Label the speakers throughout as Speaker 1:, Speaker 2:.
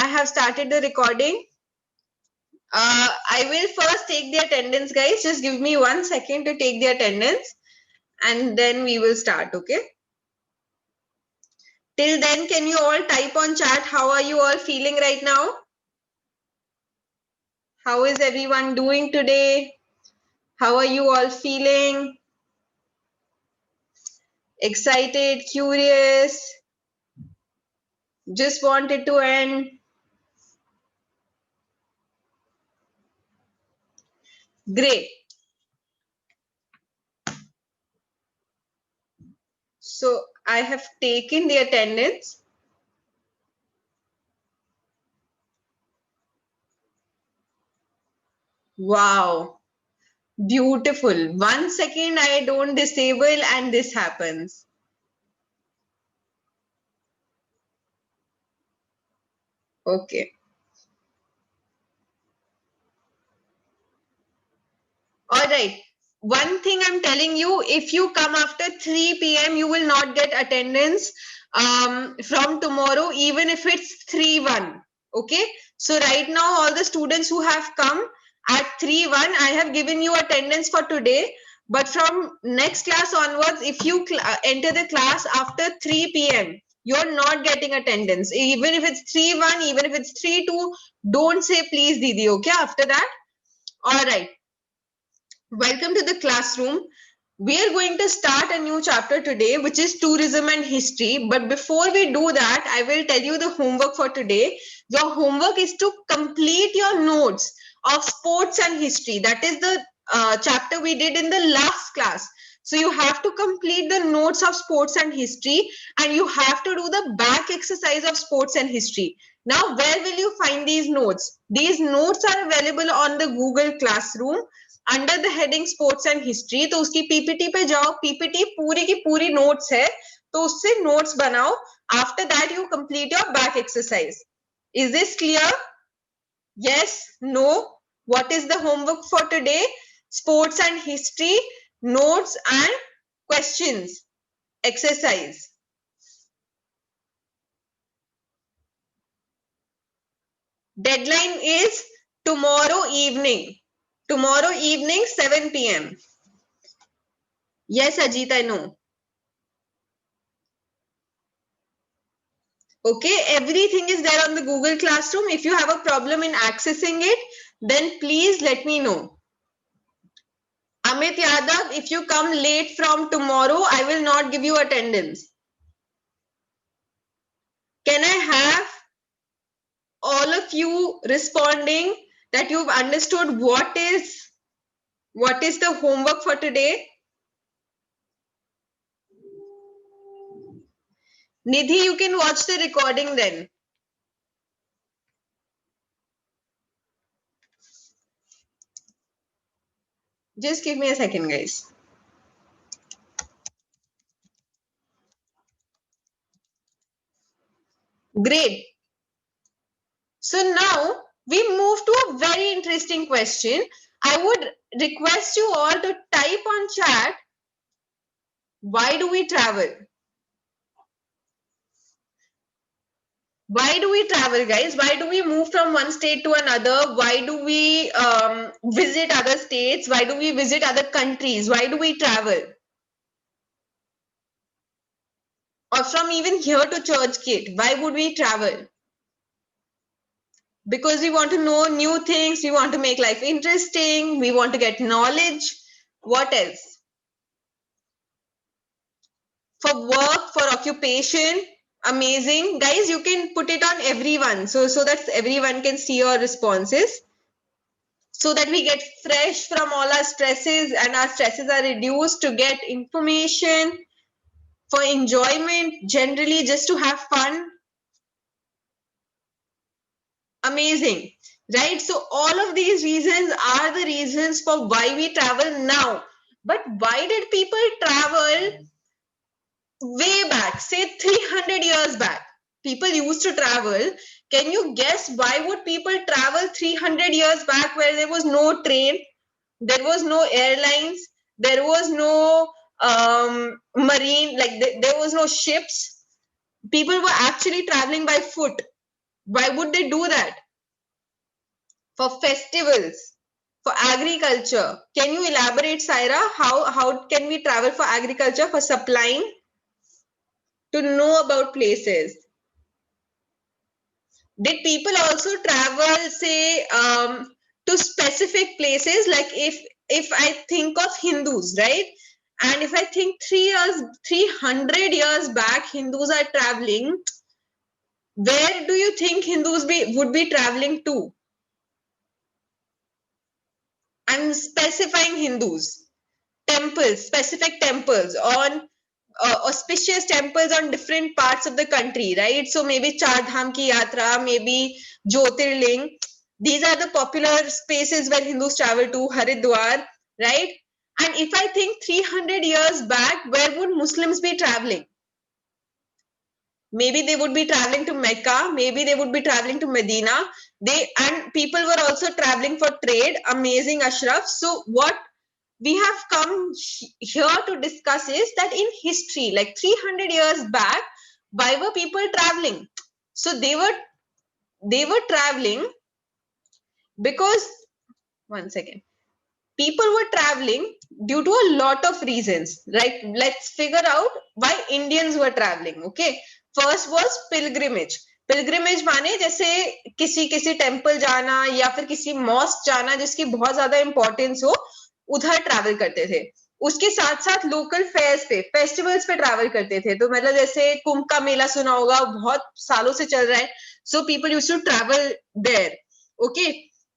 Speaker 1: I have started the recording. I will first take the attendance, guys. Just give me 1 second to take the attendance and then we will start, okay? Till then, can you all type on chat? How are you all feeling right now? How is everyone doing today? How are you all feeling? Excited, curious, just wanted to end? Great. So I have taken the attendance. Wow. Beautiful. 1 second I don't disable and this happens. Okay. All right. One thing I'm telling you, if you come after 3 p.m., you will not get attendance from tomorrow, even if it's 3-1. Okay. So right now, all the students who have come at 3-1, I have given you attendance for today. But from next class onwards, if you enter the class after 3 p.m., you're not getting attendance. Even if it's 3-1, even if it's 3-2, don't say please, Didi. Okay. After that. All right. Welcome to the classroom. We are going to start a new chapter today, which is tourism and history. But before we do that, I will tell you the homework for today. Your homework is to complete your notes of sports and history. That is the chapter we did in the last class. So you have to complete the notes of sports and history, and you have to do the back exercise of sports and history. Now, where will you find these notes? These notes are available on the Google Classroom under the heading sports and history. तो उसकी PPT पे जाओ. PPT पूरी की पूरी notes है, तो उससे नोट्स बनाओ. After that you complete your back exercise. Is this clear? Yes, no? What is the homework for today? Sports and history notes and questions exercise. Deadline is tomorrow evening. Tomorrow evening 7 p.m. Yes, Ajit, I know. Okay, everything is there on the Google Classroom. If you have a problem in accessing it, then please let me know. Amit Yadav, if you come late from tomorrow, I will not give you attendance. Can I have all of you responding that you've understood what is the homework for today? Nidhi, you can watch the recording then. Just give me a second, guys. Great. So now we move to a very interesting question. I would request you all to type on chat, why do we travel? Why do we travel, guys? Why do we move from one state to another? Why do we visit other states? Why do we visit other countries? Why do we travel? Or from even here to Churchgate, why would we travel? Because we want to know new things, we want to make life interesting, we want to get knowledge. What else? For work, for occupation. Amazing. Guys, you can put it on everyone so that everyone can see your responses, so that we get fresh from all our stresses and our stresses are reduced to get information, for enjoyment, generally just to have fun. Amazing, right? So all of these reasons are the reasons for why we travel now. But why did people travel way back, say 300 years back? People used to travel. Can you guess why would people travel 300 years back, where there was no train, there was no airlines, there was no marine, like there was no ships? People were actually traveling by foot. Why would they do that? For festivals, for agriculture. Can you elaborate, Saira? How can we travel for agriculture, for supplying, to know about places? Did people also travel, say, to specific places? Like if I think of Hindus, right? And if I think 300 years back, Hindus are traveling. Where do you think Hindus would be traveling to? I'm specifying Hindus. Temples, specific temples on auspicious temples on different parts of the country, right? So maybe Char Dham ki yatra, maybe Jyotirling. These are the popular spaces where Hindus travel to, Haridwar, right? And if I think 300 years back, where would Muslims be traveling? Maybe they would be traveling to Mecca, maybe they would be traveling to Medina. And people were also traveling for trade. Amazing, Ashraf. So what we have come here to discuss is that in history, like 300 years back, why were people traveling? So they were traveling because, one second, people were traveling due to a lot of reasons, right? Let's figure out why Indians were traveling. Okay, first was pilgrimage. Pilgrimage माने जैसे किसी किसी temple जाना या फिर किसी mask जाना जिसकी बहुत ज्यादा इंपॉर्टेंस हो, उधर ट्रैवल करते थे. उसके साथ साथ लोकल फेयर्स पे, फेस्टिवल्स पे ट्रैवल करते थे. तो मतलब जैसे कुंभ का मेला सुना होगा, बहुत सालों से चल रहा है. So people used to travel there. Okay,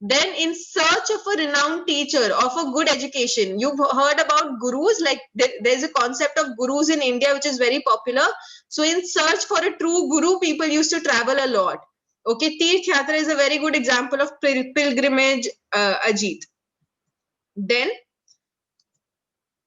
Speaker 1: then in search of a renowned teacher of a good education. You've heard about gurus, like there's a concept of gurus in India which is very popular. So in search for a true guru, people used to travel a lot. Okay, Tirth Yatra is a very good example of pilgrimage, Ajit. Then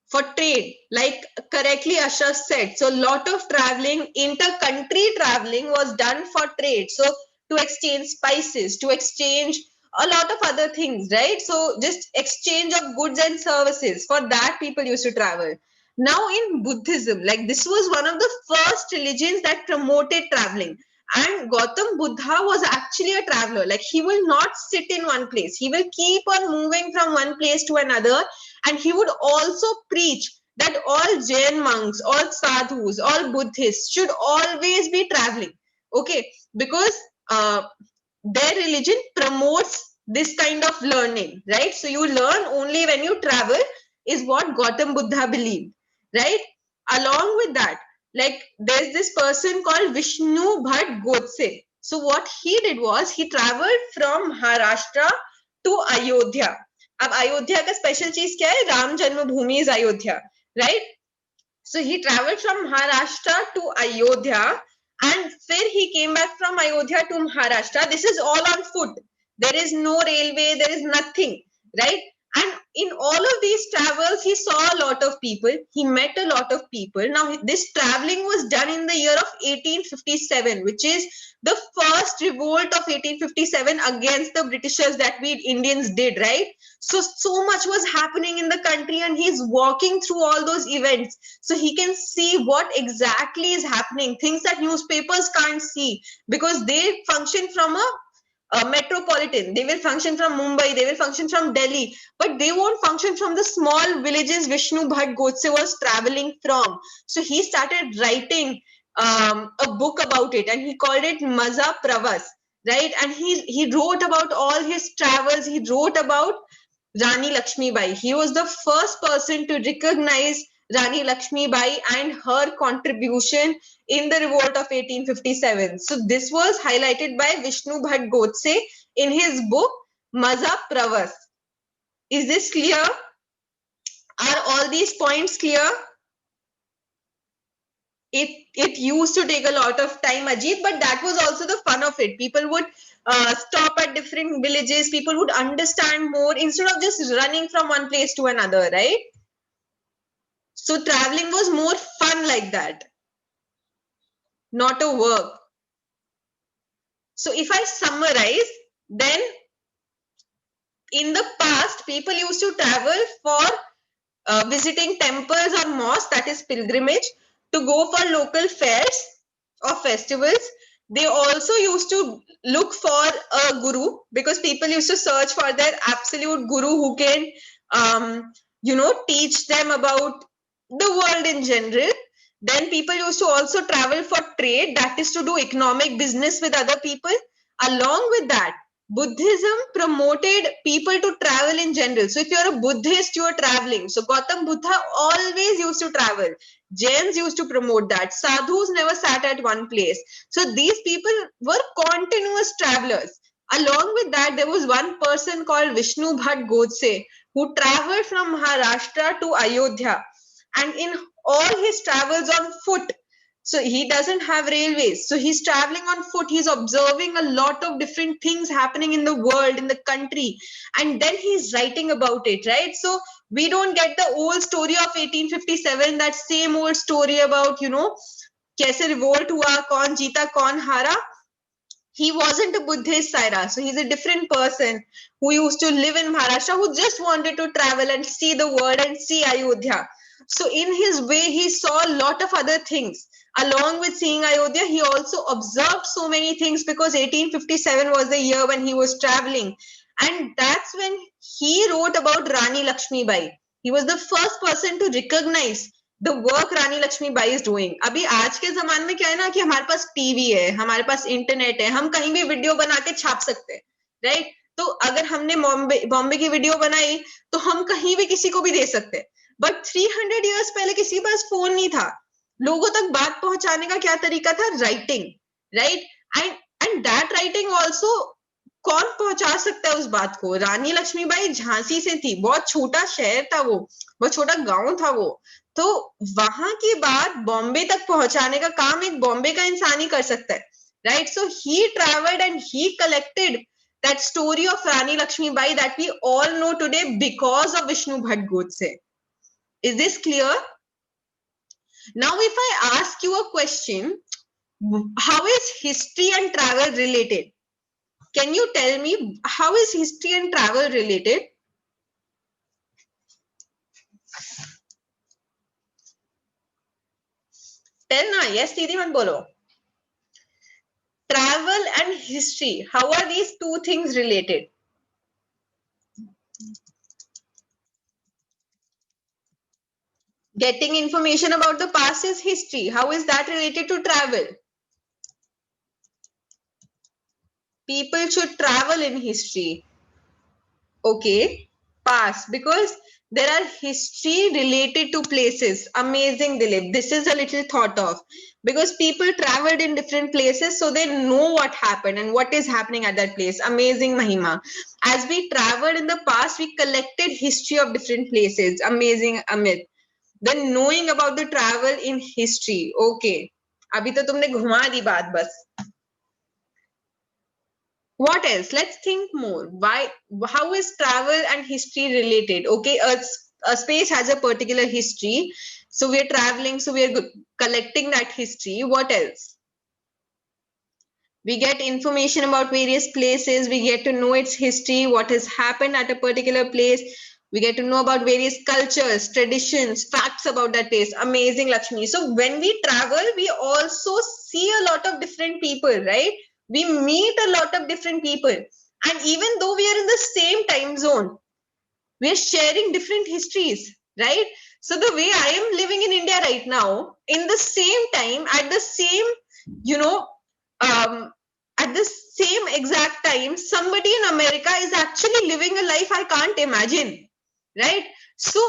Speaker 1: for trade, like correctly Ashraf said, so a lot of traveling, inter-country traveling was done for trade. So to exchange spices, to exchange a lot of other things, right? So just exchange of goods and services. For that, people used to travel. Now in Buddhism, like this was one of the first religions that promoted traveling. And Gautam Buddha was actually a traveler. Like he will not sit in one place. He will keep on moving from one place to another. And he would also preach that all Jain monks, all sadhus, all Buddhists should always be traveling. Okay, because their religion promotes this kind of learning, right? So you learn only when you travel, is what Gautam Buddha believed, right? Along with that, like there's this person called Vishnu Bhatt Godse. So what he did was he traveled from Maharashtra to Ayodhya. अब अयोध्या का special चीज क्या है? राम जन्मभूमि is Ayodhya, right? So he traveled from Maharashtra to Ayodhya, and then he came back from Ayodhya to Maharashtra. This is all on foot. There is no railway, there is nothing, right? And in all of these travels, he saw a lot of people. He met a lot of people. Now, this traveling was done in the year of 1857, which is the first revolt of 1857 against the Britishers that we Indians did, right? So much was happening in the country, and he's walking through all those events. So he can see what exactly is happening, things that newspapers can't see because they function from a metropolitan. They will function from Mumbai, they will function from Delhi, but they won't function from the small villages Vishnu Bhatt Godse was traveling from. So he started writing a book about it, and he called it Maza Pravas, right? And he wrote about all his travels. He wrote about Rani Lakshmi Bai. He was the first person to recognize Rani Lakshmi Bai and her contribution in the revolt of 1857. So this was highlighted by Vishnu Bhatt Godse in his book Maza Pravas. Is this clear? Are all these points clear? It used to take a lot of time, Ajit, but that was also the fun of it. People would stop at different villages. People would understand more instead of just running from one place to another, right? So traveling was more fun like that, not a work. So if I summarize, then in the past, people used to travel for visiting temples or mosques, that is pilgrimage, to go for local fairs or festivals. They also used to look for a guru, because people used to search for their absolute guru who can, teach them about the world in general. Then people used to also travel for trade, that is to do economic business with other people. Along with that, Buddhism promoted people to travel in general. So if you're a Buddhist, you're traveling. So Gautam Buddha always used to travel. Jains used to promote that. Sadhus never sat at one place. So these people were continuous travelers. Along with that, there was one person called Vishnu Bhat Godse who traveled from Maharashtra to Ayodhya. And in all his travels on foot, so he doesn't have railways. So he's traveling on foot. He's observing a lot of different things happening in the world, in the country. And then he's writing about it, right? So we don't get the old story of 1857, that same old story about, kaise revolt hua, kaun jeeta, kaun hara. He wasn't a Buddhist, Saira. So he's a different person who used to live in Maharashtra, who just wanted to travel and see the world and see Ayodhya. So in his way, he saw a lot of other things. Along with seeing Ayodhya, he also observed so many things, because 1857 was the year when he was traveling. And that's when he wrote about Rani Lakshmi Bai. He was the first person to recognize the work Rani Lakshmibai is doing. अभी आज के जमाने में क्या है ना, कि हमारे पास टीवी है, हमारे पास इंटरनेट है, हम कहीं भी वीडियो बना के छाप सकते हैं, राइट? तो अगर हमने बॉम्बे की वीडियो बनाई तो हम कहीं भी किसी को भी दे सकते हैं. बट 300 इयर्स पहले किसी के पास फोन नहीं था. लोगों तक बात पहुंचाने का क्या तरीका था? Writing, right? And that writing also, कौन पहुंचा सकता है उस बात को? रानी लक्ष्मीबाई झांसी से थी, बहुत छोटा शहर था वो, बहुत छोटा गांव था वो. तो वहां की बात बॉम्बे तक पहुंचाने का काम एक बॉम्बे का इंसान ही कर सकता है, right? So he travelled and he collected that story of Rani Lakshmibai that we all know today because of Vishnu Bhat Godse. Is this clear? Now, if I ask you a question, how is history and travel related? Can you tell me how is history and travel related? Tell na. Yes, Didi man bolo. Travel and history, how are these two things related? Getting information about the past is history. How is that related to travel? People should travel in history. Okay, past, because there are history related to places. Amazing, Dilip. This is a little thought of, because people traveled in different places, so they know what happened and what is happening at that place. Amazing, Mahima. As we traveled in the past, we collected history of different places. Amazing, Amit. Then knowing about the travel in history. Okay. अभी तो तुमने घुमा दी बात बस. What else? Let's think more. Why? How is travel and history related? Okay, a space has a particular history, so we're traveling, so we're collecting that history. What else? We get information about various places. We get to know its history, what has happened at a particular place. We get to know about various cultures, traditions, facts about that place. Amazing, Lakshmi. So when we travel, we also see a lot of different people, right? We meet a lot of different people. And even though we are in the same time zone, we are sharing different histories, right? So the way I am living in India right now, in the same time, at the same, at the same exact time, somebody in America is actually living a life I can't imagine, right? So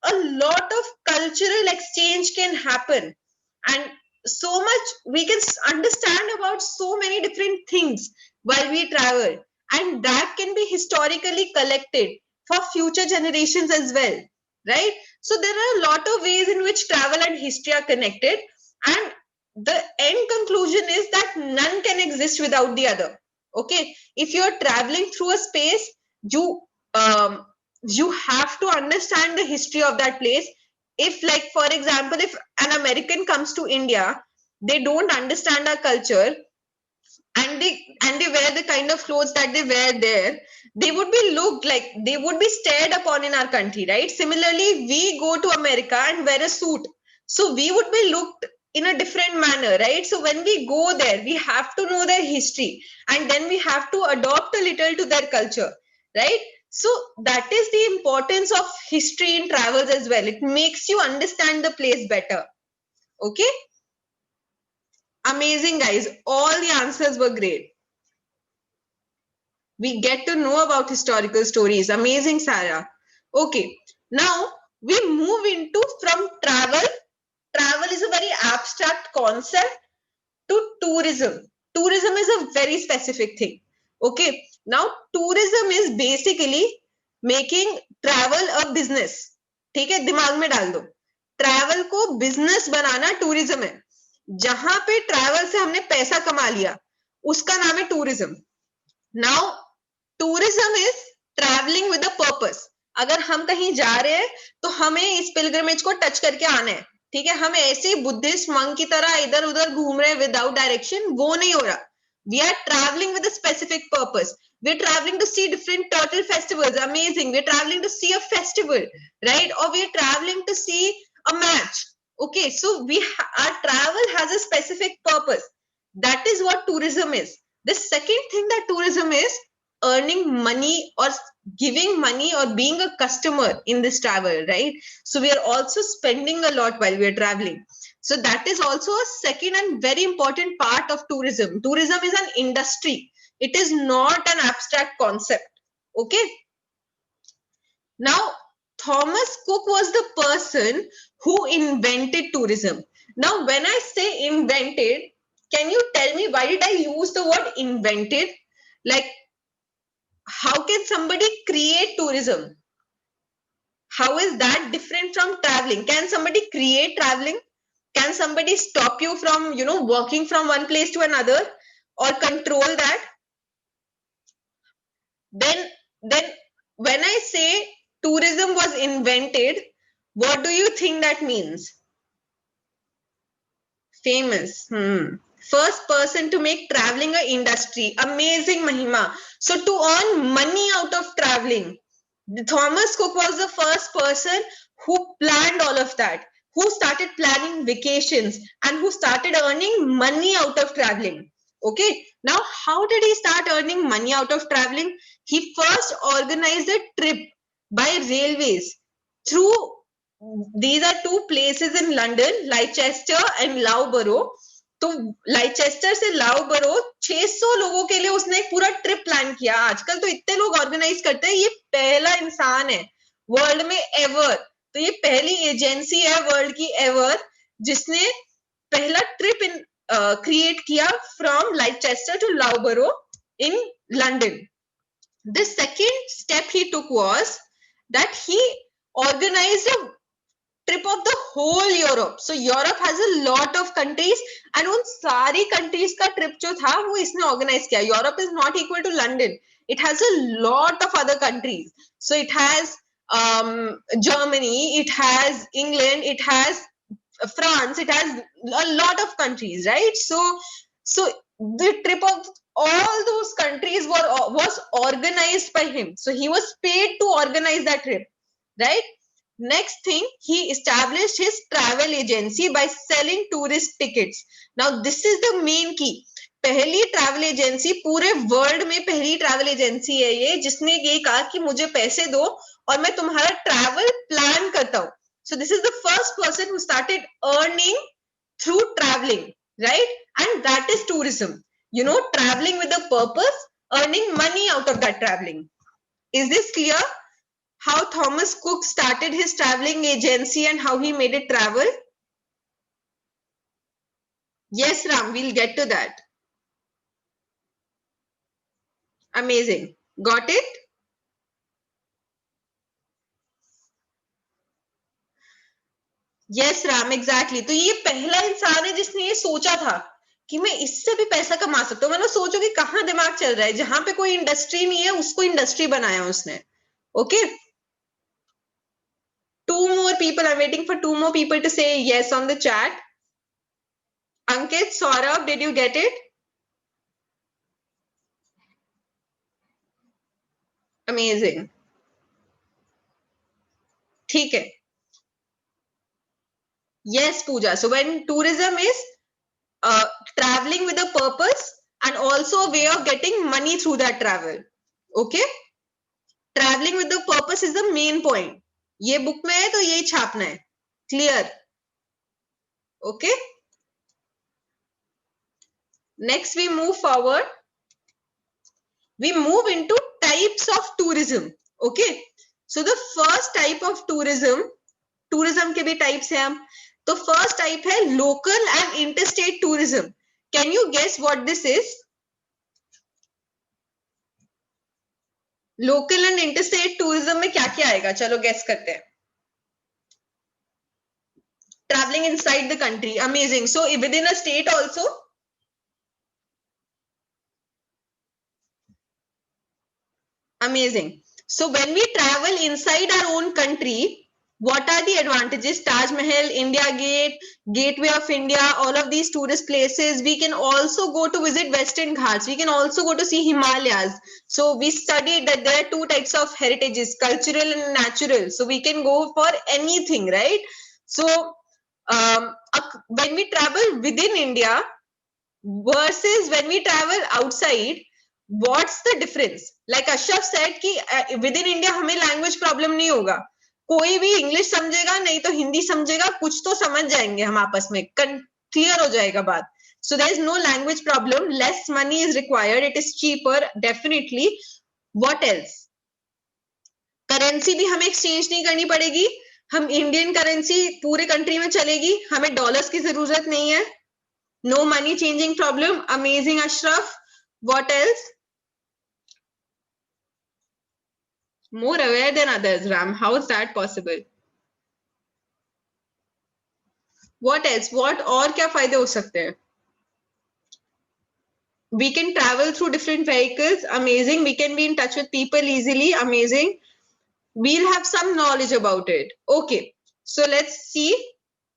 Speaker 1: a lot of cultural exchange can happen, and so much we can understand about so many different things while we travel, and that can be historically collected for future generations as well, right? So there are a lot of ways in which travel and history are connected, and the end conclusion is that none can exist without the other. Okay, if you're traveling through a space, you have to understand the history of that place. If, like, for example, if an American comes to India, they don't understand our culture, and they wear the kind of clothes that they wear there, they would be looked like, they would be stared upon in our country, right? Similarly, we go to America and wear a suit, so we would be looked in a different manner, right? So when we go there, we have to know their history, and then we have to adopt a little to their culture, right? So that is the importance of history in travels as well. It makes you understand the place better. Okay, amazing guys, all the answers were great. We get to know about historical stories. Amazing, Sarah. Okay, now we move into from travel. Travel is a very abstract concept to tourism. Tourism is a very specific thing. Okay, now tourism is basically making travel a business. ठीक है, दिमाग में डाल दो, travel को business बनाना tourism है. जहां पे ट्रैवल से हमने पैसा कमा लिया उसका नाम है tourism. Now tourism is travelling with a purpose. अगर हम कहीं जा रहे हैं तो हमें इस पिलग्रिमेज को टच करके आना है. ठीक है, हम ऐसे बुद्धिस्ट मंक की तरह इधर उधर घूम रहे हैं विदाउट डायरेक्शन, वो नहीं हो रहा. We are travelling with a specific purpose. We are traveling to see different turtle festivals. Amazing. We are traveling to see a festival, right? Or we are traveling to see a match. Okay, so our travel has a specific purpose. That is what tourism is. The second thing that tourism is earning money or giving money or being a customer in this travel, right? So we are also spending a lot while we are traveling. So that is also a second and very important part of tourism. Tourism is an industry. It is not an abstract concept. Okay. Now, Thomas Cook was the person who invented tourism. Now, when I say invented, can you tell me why did I use the word invented? Like, how can somebody create tourism? How is that different from traveling? Can somebody create traveling? Can somebody stop you from, working from one place to another or control that? Then when I say tourism was invented, what do you think that means? Famous. First person to make traveling an industry. Amazing, Mahima. So to earn money out of traveling, Thomas Cook was the first person who planned all of that, who started planning vacations and who started earning money out of traveling. Okay, now how did he start earning money out of traveling? He first organized a trip by railways through, these are two places in London, Leicester and Loughborough. तो लाइचेस्टर से लाउबरो 600 लोगों के लिए उसने एक पूरा trip plan किया. आजकल तो इतने लोग ऑर्गेनाइज करते हैं. ये पहला इंसान है वर्ल्ड में एवर, तो ये पहली एजेंसी है वर्ल्ड की एवर जिसने पहला ट्रिप इन क्रिएट किया from Leicester to Loughborough in London. The second step he took was that he organized a trip of the whole Europe. So Europe has a lot of countries and उन सारी countries का trip जो था वो इसने organize किया. Europe is not equal to London. It has a lot of other countries. So it has Germany, it has England, it has France, it has a lot of countries, right? So the trip of all those countries was organized by him. So he was paid to organize that trip, right? Next thing, he established his travel agency by selling tourist tickets. Now this is the main key. पहली travel agency पूरे world में, पहली travel agency है ये जिसने ये कहा कि मुझे पैसे दो और मैं तुम्हारा ट्रैवल प्लान करता हूं. So this is the first person who started earning through traveling, right? And that is tourism. Traveling with a purpose, earning money out of that traveling. Is this clear? How Thomas Cook started his traveling agency and how he made it travel? Yes, Ram, we'll get to that. Amazing. Got it? Yes, Ram, exactly. तो ये पहला इंसान है जिसने ये सोचा था कि मैं इससे भी पैसा कमा सकता हूँ. मतलब सोचो कि कहाँ दिमाग चल रहा है. जहां पे कोई इंडस्ट्री नहीं है उसको इंडस्ट्री बनाया उसने. Okay. Two more people. I'm waiting for two more people to say yes on the chat. Ankit, Saurabh, did you get it? Amazing. ठीक है. Yes, Pooja. So when tourism is traveling with a purpose and also a way of getting money through that travel. Okay? Traveling with the purpose is the main point. ये book में है तो यही छापना है. Clear? Okay? Next we move forward. We move into types of tourism. Okay? So the first type of tourism के भी types हैं हम. तो first type है local and interstate tourism. Can you guess what this is? Local and interstate tourism में क्या क्या आएगा? चलो guess करते हैं. Traveling inside the country. Amazing. So within a state also? Amazing. So when we travel inside our own country, what are the advantages? Taj Mahal, India Gate, Gateway of India, all of these tourist places. We can also go to visit Western Ghats. We can also go to see Himalayas. So we studied that there are two types of heritages, cultural and natural. So we can go for anything, right? So when we travel within India versus when we travel outside, what's the difference? Like Ashraf said कि within India हमें language problem नहीं होगा. कोई भी English समझेगा नहीं तो हिंदी समझेगा, कुछ तो समझ जाएंगे हम आपस में, क्लियर हो जाएगा बात. So there is no language problem, less money is required, it is cheaper definitely. What else? Currency भी हमें एक्सचेंज नहीं करनी पड़ेगी, हम इंडियन करेंसी पूरे कंट्री में चलेगी, हमें डॉलर्स की जरूरत नहीं है. No money changing problem. Amazing, Ashraf. What else? More aware than others, Ram. How is that possible? What else? What और क्या फायदे हो सकते हैं? We can travel through different vehicles. Amazing. We can be in touch with people easily. Amazing. We'll have some knowledge about it. Okay. So let's see.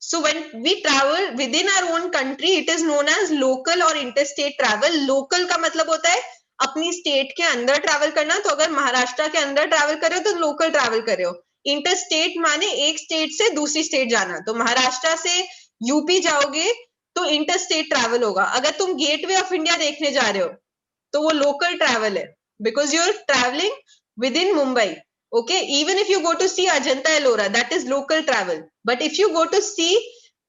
Speaker 1: So when we travel within our own country, it is known as local or interstate travel. Local का मतलब होता है अपनी state के अंदर travel करना. तो अगर महाराष्ट्र के अंदर ट्रैवल कर रहे हो तो लोकल ट्रैवल कर रहे हो. इंटरस्टेट माने एक स्टेट से दूसरी स्टेट जाना. तो महाराष्ट्र से यूपी जाओगे तो इंटरस्टेट ट्रैवल होगा. अगर तुम गेटवे ऑफ इंडिया देखने जा रहे हो तो वो लोकल ट्रैवल है, because you are travelling with in Mumbai. Okay, even if you go to see Ajanta Ellora, that is local travel. But if you go to see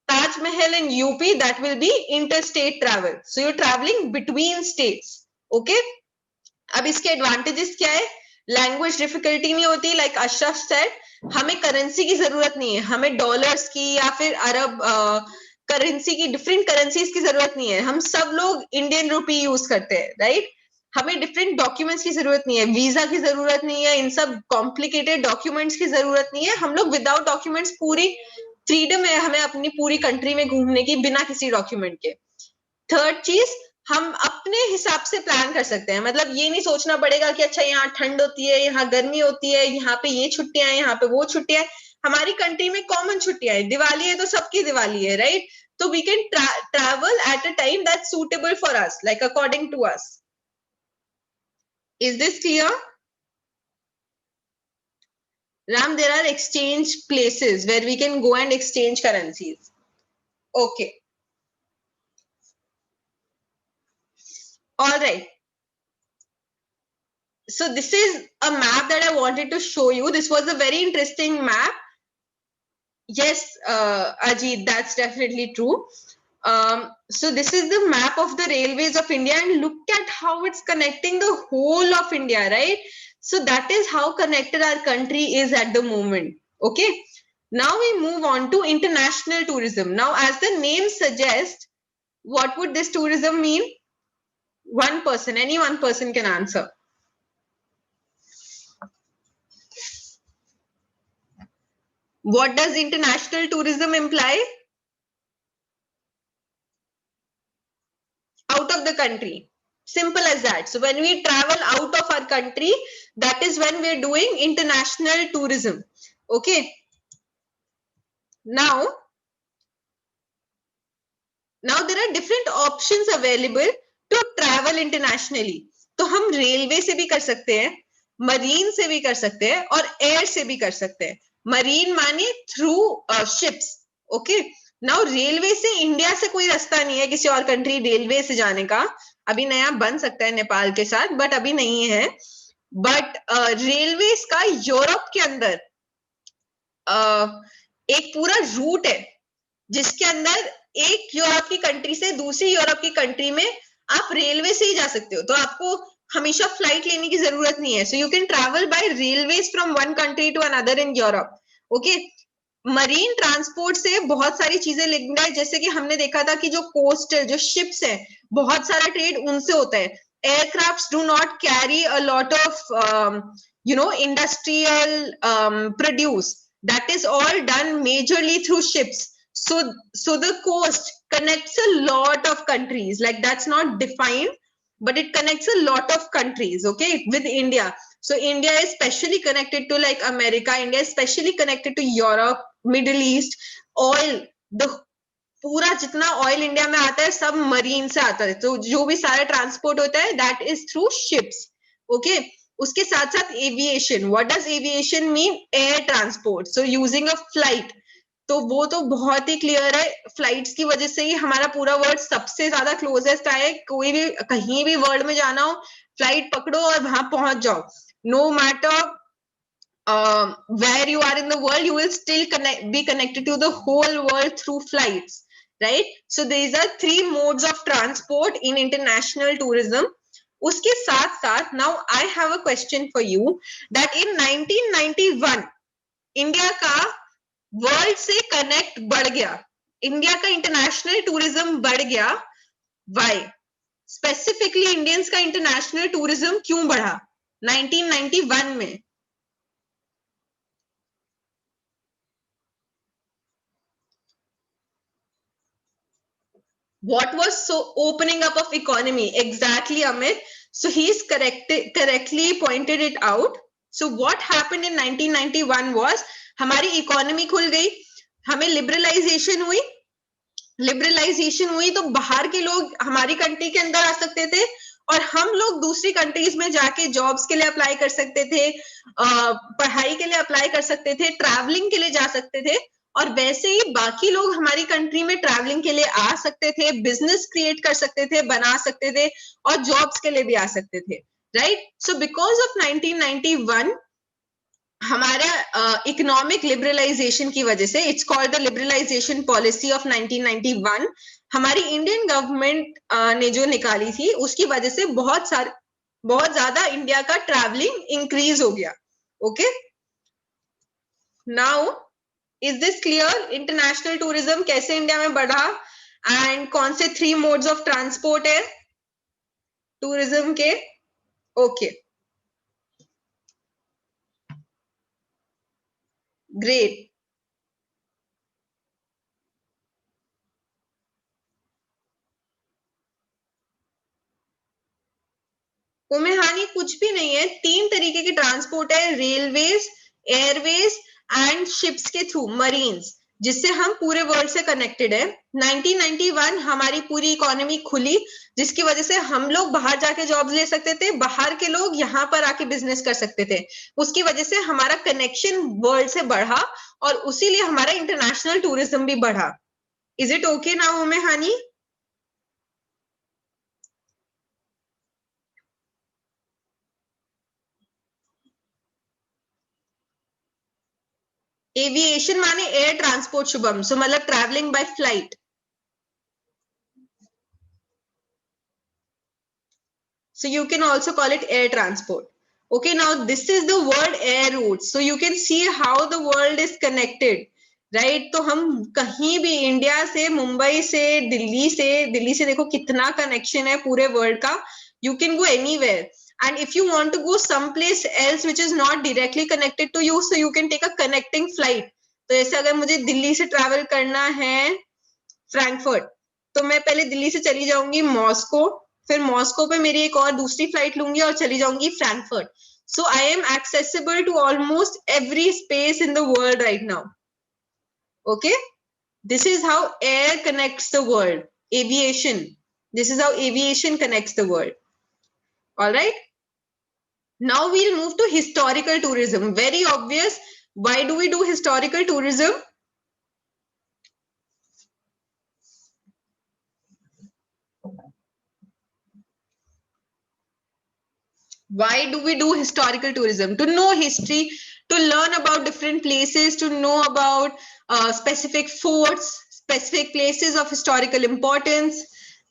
Speaker 1: Taj Mahal in UP, that will be interstate travel. So you're traveling between states. Okay? अब इसके advantages क्या है? Language difficulty नहीं होती, like Ashraf said. हमें currency की जरूरत नहीं है, हमें डॉलर्स की या फिर अरब करेंसी की, डिफरेंट करेंसीज की जरूरत नहीं है. हम सब लोग इंडियन रुपी यूज करते हैं, राइट? हमें डिफरेंट डॉक्यूमेंट्स की जरूरत नहीं है, वीजा की जरूरत नहीं है, इन सब कॉम्प्लिकेटेड डॉक्यूमेंट्स की जरूरत नहीं है. हम लोग विदाउट डॉक्यूमेंट्स पूरी फ्रीडम है हमें अपनी पूरी कंट्री में घूमने की बिना किसी डॉक्यूमेंट के. थर्ड चीज, हम अपने हिसाब से प्लान कर सकते हैं. मतलब ये नहीं सोचना पड़ेगा कि अच्छा यहाँ ठंड होती है, यहाँ गर्मी होती है, यहाँ पे ये छुट्टियां हैं, यहाँ पे वो छुट्टियां हैं. हमारी कंट्री में कॉमन छुट्टियां हैं. दिवाली है तो सबकी दिवाली है, राइट? तो we can travel at a time that's suitable for us, like according to us. Is this clear? Ram, there are exchange places where we can go and exchange currencies. Okay. All right. So this is a map that I wanted to show you. This was a very interesting map. Yes, Ajit, that's definitely true. So this is the map of the railways of India, and look at how it's connecting the whole of India, right? So that is how connected our country is at the moment. Okay. Now we move on to international tourism. Now, as the name suggests, what would this tourism mean? One person, any one person can answer. What does international tourism imply? Out of the country. Simple as that. So when we travel out of our country, that is when we're doing international tourism. Okay. Now there are different options available to travel internationally. तो हम railway से भी कर सकते हैं, marine से भी कर सकते हैं, और एयर से भी कर सकते हैं. मरीन माने through ships. Okay. Now railway से इंडिया से कोई रास्ता नहीं है किसी और कंट्री रेलवे से जाने का, अभी नया बन सकता है नेपाल के साथ, बट अभी नहीं है। बट रेलवे का यूरोप के अंदर एक पूरा रूट है जिसके अंदर एक यूरोप की कंट्री से दूसरी यूरोप की कंट्री में आप रेलवे से ही जा सकते हो, तो आपको हमेशा फ्लाइट लेने की जरूरत नहीं है। So you can travel by railways from one country to another in Europe. Okay, marine transport से बहुत सारी चीजें लिंक्ड है, जैसे कि हमने देखा था कि जो कोस्टल जो शिप्स है बहुत सारा ट्रेड उनसे होता है। Aircraft do not carry a lot of industrial produce, that is all done majorly through ships. So the coast connects a lot of countries, like that's not defined, but it connects a lot of countries, okay, with India. So India is specially connected to like America, India is specially connected to Europe, Middle East. Oil, the पूरा जितना oil India में आता है सब marine से आता है, तो जो भी सारा ट्रांसपोर्ट होता है that is through ships. Okay, उसके साथ साथ aviation, what does aviation mean? Air transport, so using a flight. तो वो तो बहुत ही क्लियर है, फ्लाइट्स की वजह से ही हमारा पूरा वर्ल्ड सबसे ज्यादा क्लोजेस्ट है। कोई भी कहीं भी वर्ल्ड में जाना हो, फ्लाइट पकड़ो और वहां पहुंच जाओ। No matter where you are in the world, you will still be connected to the whole world through flights, right? So these are three modes of transport in international tourism. उसके साथ साथ now I have a question for you that in 1991 India का world से connect बढ़ गया, India का international tourism बढ़ गया। वाई? स्पेसिफिकली इंडियंस का इंटरनेशनल टूरिज्म क्यों बढ़ा 1991 में? What was so opening up of economy? Exactly, Amit. So he's correctly pointed it out. So what happened in 1991 was हमारी इकोनॉमी खुल गई, हमें लिबरलाइजेशन हुई। लिबरलाइजेशन हुई तो बाहर के लोग हमारी कंट्री के अंदर आ सकते थे और हम लोग दूसरी कंट्रीज में जाके जॉब्स के लिए अप्लाई कर सकते थे, पढ़ाई के लिए अप्लाई कर सकते थे, ट्रैवलिंग के लिए जा सकते थे। और वैसे ही बाकी लोग हमारी कंट्री में ट्रैवलिंग के लिए आ सकते थे, बिजनेस क्रिएट कर सकते थे, बना सकते थे और जॉब्स के लिए भी आ सकते थे, राइट? सो बिकॉज ऑफ 1991 हमारा इकोनॉमिक लिबरलाइजेशन की वजह से, it's called the liberalisation policy of 1991, हमारी इंडियन गवर्नमेंट ने जो निकाली थी उसकी वजह से बहुत ज्यादा इंडिया का ट्रैवलिंग इंक्रीज हो गया। Okay, now is this clear? International tourism कैसे इंडिया में बढ़ा एंड कौन से 3 मोड्स ऑफ ट्रांसपोर्ट है टूरिज्म के? Okay, great. उमेहानी कुछ भी नहीं है, 3 तरीके की ट्रांसपोर्ट है, रेलवेज, एयरवेज एंड शिप्स के थ्रू, मरीन्स, जिससे हम पूरे वर्ल्ड से कनेक्टेड है। 1991 हमारी पूरी इकोनॉमी खुली, जिसकी वजह से हम लोग बाहर जाके जॉब्स ले सकते थे, बाहर के लोग यहाँ पर आके बिजनेस कर सकते थे। उसकी वजह से हमारा कनेक्शन वर्ल्ड से बढ़ा और उसीलिए हमारा इंटरनेशनल टूरिज्म भी बढ़ा। इज इट ओके नाउ उमेहानी? एविएशन माने एयर ट्रांसपोर्ट शुभम, सो मतलब travelling by flight. So you can also call it air transport. Okay, now this is the word air route. So you can see how the world is connected, right? तो हम कहीं भी India से, मुंबई से, दिल्ली से देखो कितना कनेक्शन है पूरे वर्ल्ड का। You can go anywhere. And if you want to go someplace else which is not directly connected to you, so you can take a connecting flight. तो जैसे अगर मुझे दिल्ली से ट्रैवल करना है फ्रैंकफर्ट, तो मैं पहले दिल्ली से चली जाऊंगी मॉस्को, फिर मॉस्को पे मेरी एक और दूसरी फ्लाइट लूंगी और चली जाऊंगी Frankfurt. So I am accessible to almost every space in the world right now. Okay, this is how air connects the world. Aviation, this is how aviation connects the world. All right, now we'll move to historical tourism. Very obvious. Why do we do historical tourism? Why do we do historical tourism? To know history, to learn about different places, to know about specific forts, specific places of historical importance,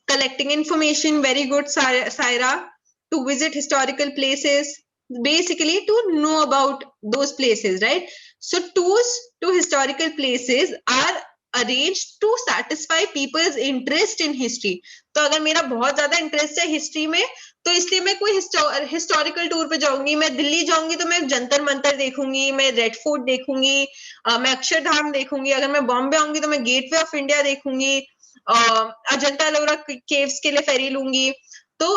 Speaker 1: collecting information. Very good, Saira. To visit historical places, basically to know about those places, right? So tours to historical places are arranged to satisfy people's interest in history. तो अगर मेरा बहुत ज्यादा interest है history में, तो इसलिए मैं कोई हिस्टोरिकल टूर पे जाऊंगी. मैं दिल्ली जाऊंगी तो मैं जंतर मंतर देखूंगी, मैं रेड फोर्ट देखूंगी, मैं अक्षरधाम देखूंगी. अगर मैं बॉम्बे आऊंगी तो मैं गेटवे ऑफ इंडिया देखूंगी, अजंता एलोरा केव्स के लिए फेरी लूंगी. तो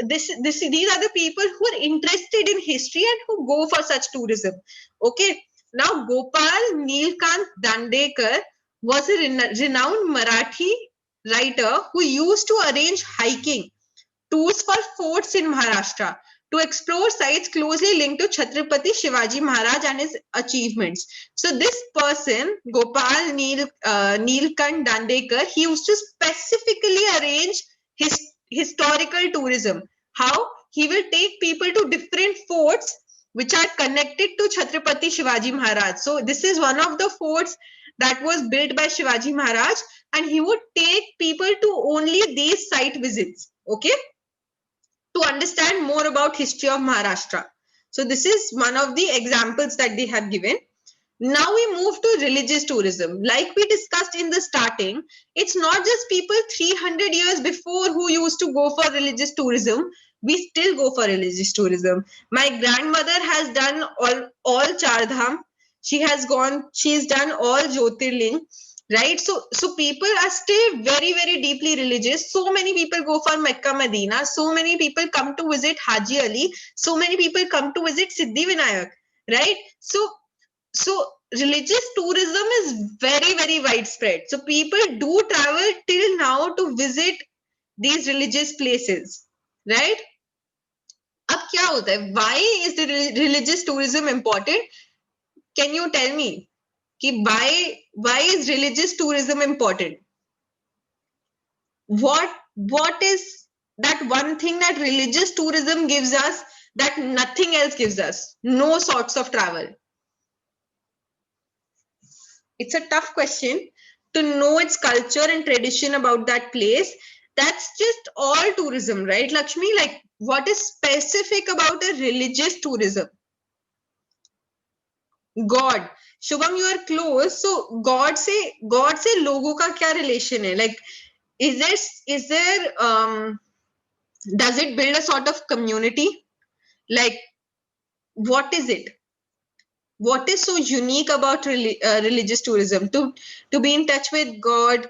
Speaker 1: these are the people who are interested in history and who go for such tourism. Okay, now Gopal Neelkant Dandekar was a renowned Marathi writer who used to arrange hiking tours for forts in Maharashtra to explore sites closely linked to Chhatrapati Shivaji Maharaj and his achievements. So this person, Gopal Neelkant Dandekar, he used to specifically arrange his historical tourism. How? He will take people to different forts which are connected to Chhatrapati Shivaji Maharaj. So this is one of the forts that was built by Shivaji Maharaj, and he would take people to only these site visits. Okay, to understand more about history of Maharashtra. So this is one of the examples that they have given. Now we move to religious tourism. Like we discussed in the starting, it's not just people 300 years before who used to go for religious tourism. We still go for religious tourism. My grandmother has done all Char Dham. She's done all Jyotirling, right? So people are still very, very deeply religious. So many people go for Mecca, Medina. So many people come to visit Haji Ali. So many people come to visit Siddhi Vinayak, right? So religious tourism is very, very widespread. So people do travel till now to visit these religious places, right? अब क्या होता है? Why is the religious tourism important? Can you tell me कि why is religious tourism important? What is that one thing that religious tourism gives us that nothing else gives us? No sorts of travel. It's a tough question. To know its culture and tradition about that place, that's just all tourism, right, Lakshmi? Like, what is specific about a religious tourism? God. Shubham, you are close. So God से लोगों का क्या relation है? Like, is there does it build a sort of community? Like, what is it? What is so unique about religious tourism? To be in touch with God.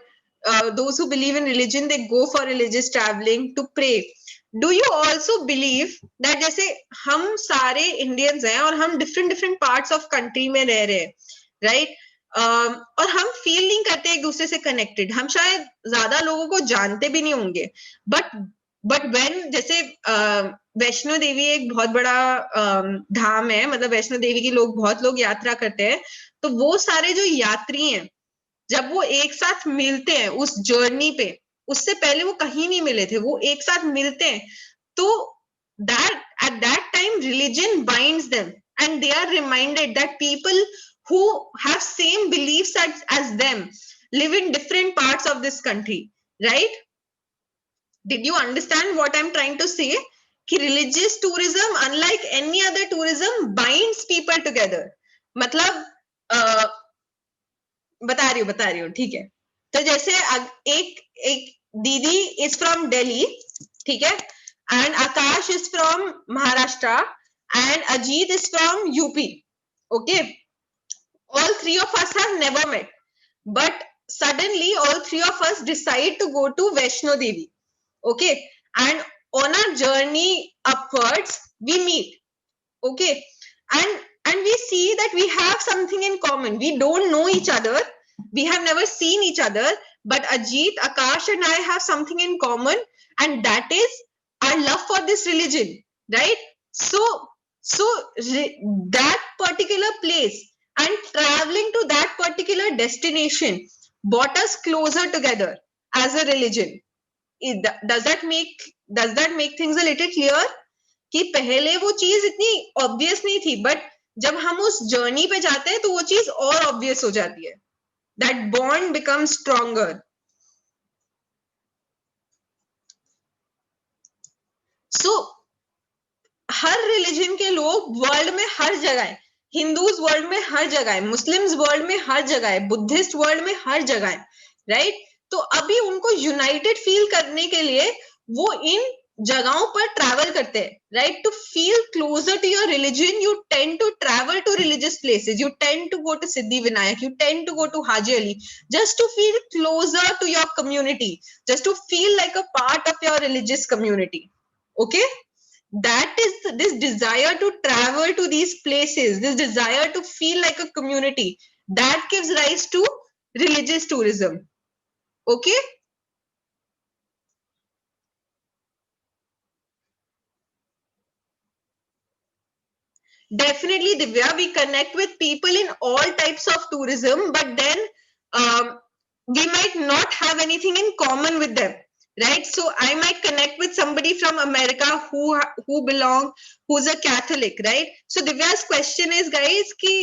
Speaker 1: Those who believe in religion, they go for religious traveling to pray. Do you also believe that जैसे हम सारे Indians हैं और हम different parts of country में रह रहे हैं, right? और हम feel नहीं करते एक दूसरे से connected. हम शायद ज्यादा लोगों को जानते भी नहीं होंगे, but when जैसे वैष्णो देवी एक बहुत बड़ा धाम है, मतलब वैष्णो देवी की बहुत लोग यात्रा करते हैं, तो वो सारे जो यात्री हैं, जब वो एक साथ मिलते हैं उस जर्नी पे, उससे पहले वो कहीं नहीं मिले थे, वो एक साथ मिलते हैं, तो at that time religion binds them and they are reminded that people who have same beliefs as them live in different parts of this country, right? Did you understand what I'm trying to say? कि religious tourism, unlike any other tourism, binds people together. मतलब बता रही हूँ, ठीक है? तो जैसे एक दीदी is from Delhi, ठीक है? And Akash is from Maharashtra and Ajit is from UP. Okay? All three of us have never met. But suddenly all three of us decide to go to Vaishno Devi. Okay, and on our journey upwards we meet. Okay, and we see that we have something in common. We don't know each other, we have never seen each other, but Ajit, Akash and I have something in common, and that is our love for this religion, right? So that particular place and traveling to that particular destination brought us closer together as a religion. Does that make things a little clear? कि पहले वो चीज इतनी obvious नहीं थी, but जब हम उस जर्नी पे जाते हैं तो वो चीज और ऑब्वियस हो जाती है. That bond becomes stronger. So her religion के लोग वर्ल्ड में हर जगह है. हिंदूज वर्ल्ड में हर जगह है, मुस्लिम्स वर्ल्ड में हर जगह है, बुद्धिस्ट वर्ल्ड में हर जगह है, राइट? तो अभी उनको यूनाइटेड फील करने के लिए वो इन जगहों पर ट्रैवल करते हैं, right? To feel closer to your religion you tend to travel to religious places, you tend to go to Siddhi Vinayak, you tend to go to Haji Ali, just to feel closer to your community, just to feel like a part of your religious community. Okay, that is this desire to travel to these places, this desire to feel like a community, that gives rise to religious tourism. Okay, definitely, Divya, we connect with people in all types of tourism, but then we might not have anything in common with them, right? So I might connect with somebody from America who's a Catholic, right? So Divya's question is, guys, कि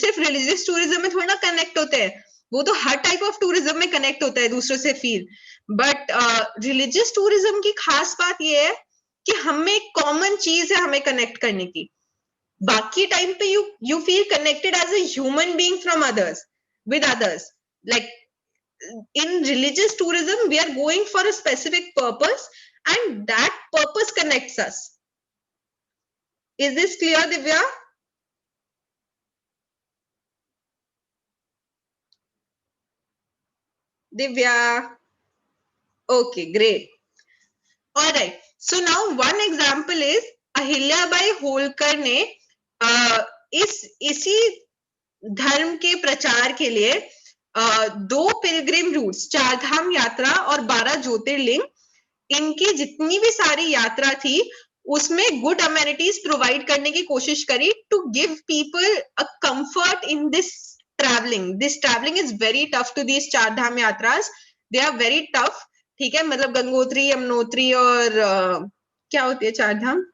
Speaker 1: सिर्फ religious tourism में थोड़ा ना connect होते हैं, वो तो हर type of tourism में connect होता है दूसरों से feel, but religious tourism की खास बात ये है कि हमें एक common चीज है हमें connect करने की. बाकी टाइम पे you feel connected as a human being from others, with others. Like in religious tourism, we are going for a specific purpose, and that purpose connects us. Is this clear, Divya? Divya? Okay, great. All right. So now one example is Ahilyabai Holkar ने इसी धर्म के प्रचार के लिए 2 Pilgrim roots, 4 धाम यात्रा और 12 ज्योतिर्लिंग, इनकी जितनी भी सारी यात्रा थी उसमें गुड अमेनिटीज प्रोवाइड करने की कोशिश करी to give people a comfort in this travelling. This travelling is very tough to these 4 Dham यात्रास. They are very tough. ठीक है, मतलब गंगोत्री, यमुनोत्री और क्या होती है 4 धाम?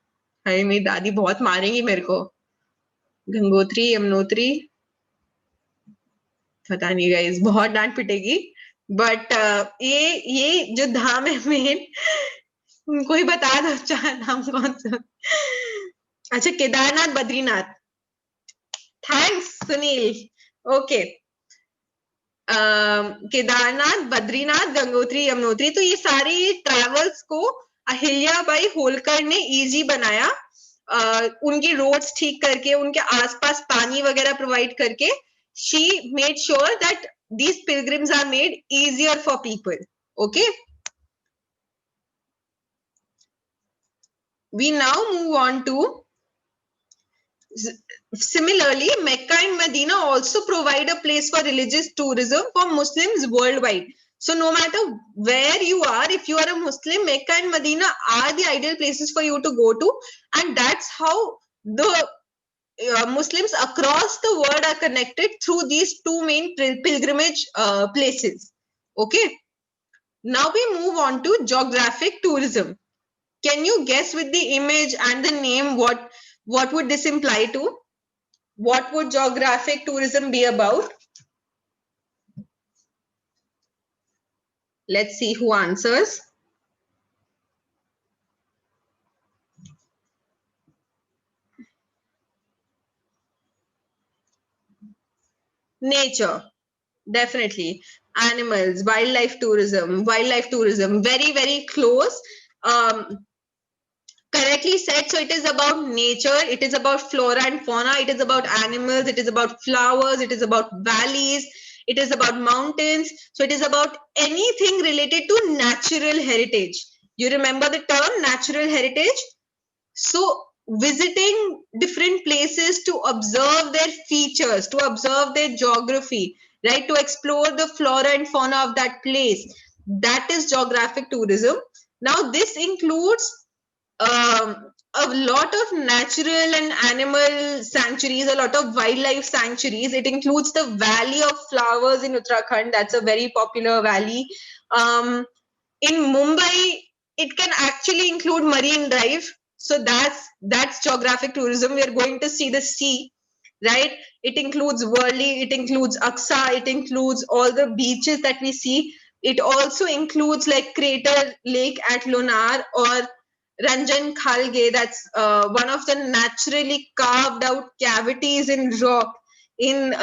Speaker 1: अरे मेरी दादी बहुत मारेंगी मेरे को. गंगोत्री, यमुनोत्री, पता नहीं गाइस, बहुत डांट पिटेगी. बट ये जो धाम है मेन, कोई बता दो 4 धाम कौन सा? अच्छा, केदारनाथ, बद्रीनाथ. थैंक्स सुनील. ओके, केदारनाथ, बद्रीनाथ, गंगोत्री, यमुनोत्री, तो ये सारी ट्रैवल्स को अहिल्याबाई होलकर ने इजी बनाया. उनकी रोड्स ठीक करके, उनके आसपास पानी वगैरह प्रोवाइड करके, she made sure that these pilgrims are made easier for people. Okay, we now move on to, similarly, Mecca and Medina also provide a place for religious tourism for Muslims worldwide. So no matter where you are, if you are a Muslim, Mecca and Medina are the ideal places for you to go to, and that's how the Muslims across the world are connected through these 2 main pilgrimage places. Okay, now we move on to geographic tourism. Can you guess with the image and the name what would this imply to? What would geographic tourism be about? Let's see who answers. Nature, definitely. Animals, wildlife tourism, very, very close. Correctly said. So it is about nature, it is about flora and fauna, it is about animals, it is about flowers, it is about valleys, it is about mountains. So it is about anything related to natural heritage. You remember the term natural heritage? So visiting different places to observe their features, to observe their geography, right, to explore the flora and fauna of that place, that is geographic tourism. Now this includes a lot of natural and animal sanctuaries, a lot of wildlife sanctuaries. It includes the Valley of Flowers in Uttarakhand. That's a very popular valley. In Mumbai, it can actually include Marine Drive. So that's geographic tourism. We are going to see the sea, right? It includes Worli, it includes Aksa, it includes all the beaches that we see. It also includes like Crater Lake at Lonar or Ranjan Khalge. That's one of the naturally carved out cavities in rock in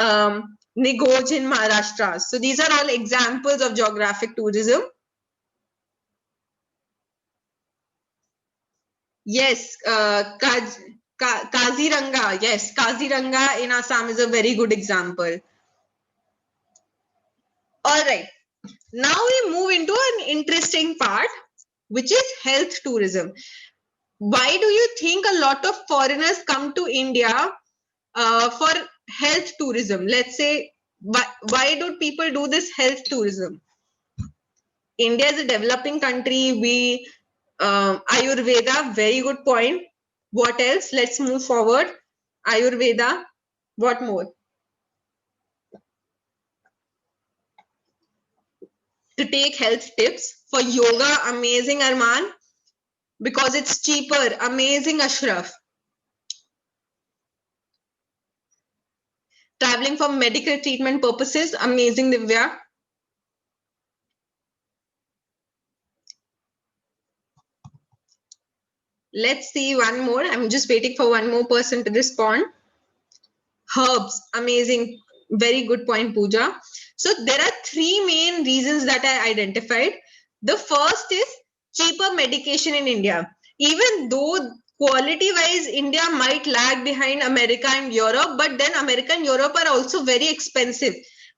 Speaker 1: Nigoj in Maharashtra. So these are all examples of geographic tourism. Yes, Kaziranga. Yes, Kaziranga in Assam is a very good example. All right. Now we move into an interesting part, which is health tourism. Why do you think a lot of foreigners come to India for health tourism? Let's say, why do people do this health tourism? India is a developing country. We Ayurveda, very good point. What else? Let's move forward. Ayurveda. What more? To take health tips for yoga, amazing Arman, because it's cheaper. Amazing Ashraf. Traveling for medical treatment purposes, amazing Divya. Let's see one more. I'm just waiting for one more person to respond. Herbs, amazing. Very good point, Pooja. So there are three main reasons that I identified. The first is cheaper medication in India. Even though quality wise, India might lag behind America and Europe, but then America and Europe are also very expensive.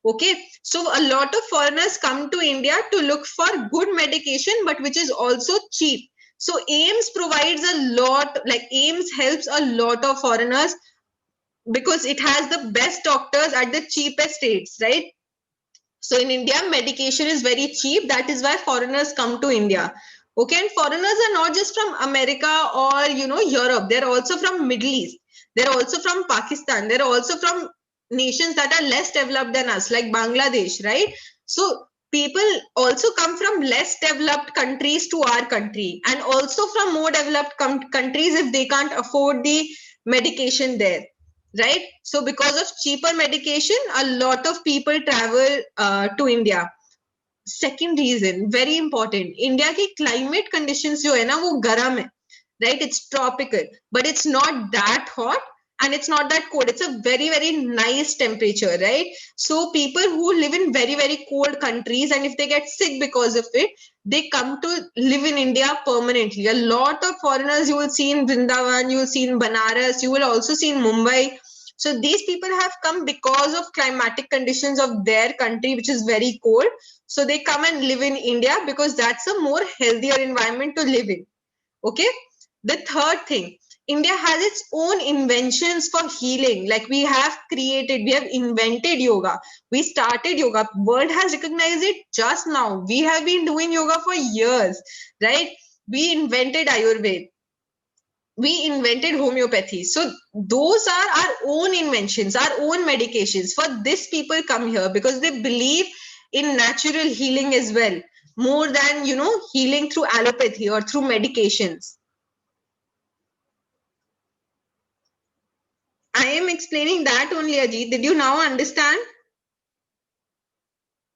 Speaker 1: Okay, so a lot of foreigners come to India to look for good medication, but which is also cheap. So AIMS provides a lot, like AIMS helps a lot of foreigners because it has the best doctors at the cheapest rates, right? So in India, medication is very cheap. That is why foreigners come to India. Okay, and foreigners are not just from America or Europe. They're also from Middle East. They're also from Pakistan. They're also from nations that are less developed than us, like Bangladesh, right? So people also come from less developed countries to our country, and also from more developed countries if they can't afford the medication there, right? So because of cheaper medication, a lot of people travel to India. Second reason, very important, India की climate conditions जो है ना वो गर्म है, right? It's tropical, but it's not that hot and it's not that cold. It's a very, very nice temperature, right? So people who live in very, very cold countries, and if they get sick because of it, they come to live in India permanently. A lot of foreigners you will see in Vrindavan, you will see in Banaras, you will also see in Mumbai. So these people have come because of climatic conditions of their country, which is very cold. So they come and live in India because that's a more healthier environment to live in. Okay. The third thing, India has its own inventions for healing. Like we have invented yoga. We started yoga. World has recognized it just now. We have been doing yoga for years, right? We invented Ayurveda. We invented homeopathy. So those are our own inventions, our own medications. For this, people come here because they believe in natural healing as well, more than healing through allopathy or through medications. I am explaining that only, Ajit. Did you now understand?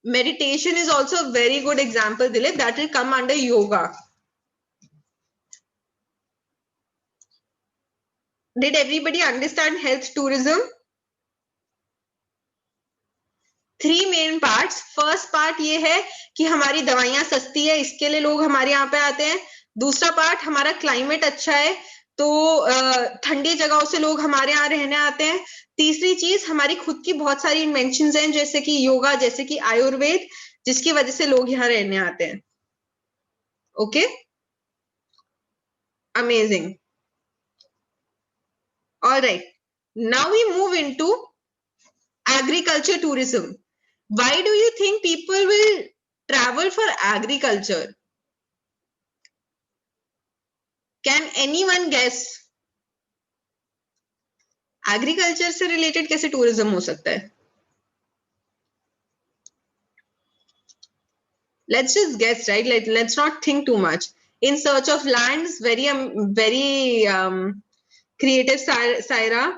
Speaker 1: Meditation is also a very good example, Dilip. That will come under yoga. Did everybody understand health tourism? Three main parts. First part ये है कि हमारी दवाइयां सस्ती है, इसके लिए लोग हमारे यहाँ पे आते हैं. दूसरा पार्ट, हमारा क्लाइमेट अच्छा है तो ठंडी जगहों से लोग हमारे यहाँ रहने आते हैं. तीसरी चीज, हमारी खुद की बहुत सारी इन्वेंशन हैं, जैसे कि योगा, जैसे कि आयुर्वेद, जिसकी वजह से लोग यहाँ रहने आते हैं. Okay, amazing. Alright, now we move into agriculture tourism. Why do you think people will travel for agriculture? Can anyone guess? Agriculture से रिलेटेड कैसे टूरिज्म हो सकता है? Let's just guess, right? Let's not think too much. In Search of Lands, very creative, Saira.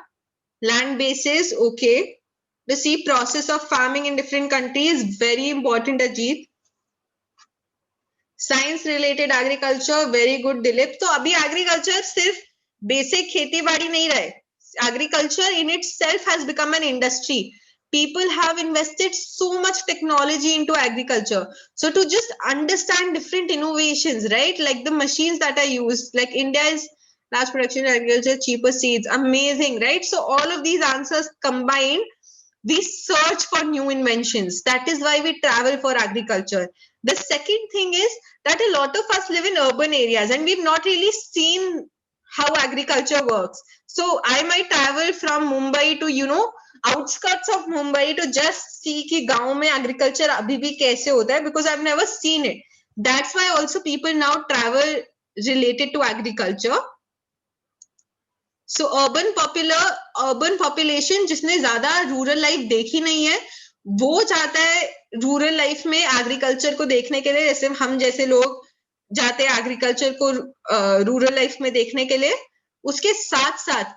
Speaker 1: Land bases, okay. The see process of farming in different countries, very important, Ajit. Science related agriculture, very good, Dilip. तो अभी agriculture सिर्फ basic खेती बाड़ी नहीं रहे. Agriculture in itself has become an industry. People have invested so much technology into agriculture. So to just understand different innovations, right? Like the machines that are used, like India is large production agriculture, cheaper seeds, amazing, right? So all of these answers combined, we search for new inventions. That is why we travel for agriculture. The second thing is that a lot of us live in urban areas and we've not really seen how agriculture works. So I might travel from Mumbai to, outskirts of Mumbai to just see कि गांव में agriculture अभी भी कैसे होता है, because I've never seen it. That's why also people now travel related to agriculture. So urban population जिसने ज्यादा रूरल लाइफ देखी नहीं है, वो चाहता है रूरल लाइफ में एग्रीकल्चर को देखने के लिए, जैसे हम जैसे लोग जाते हैं एग्रीकल्चर को रूरल लाइफ में देखने के लिए. उसके साथ साथ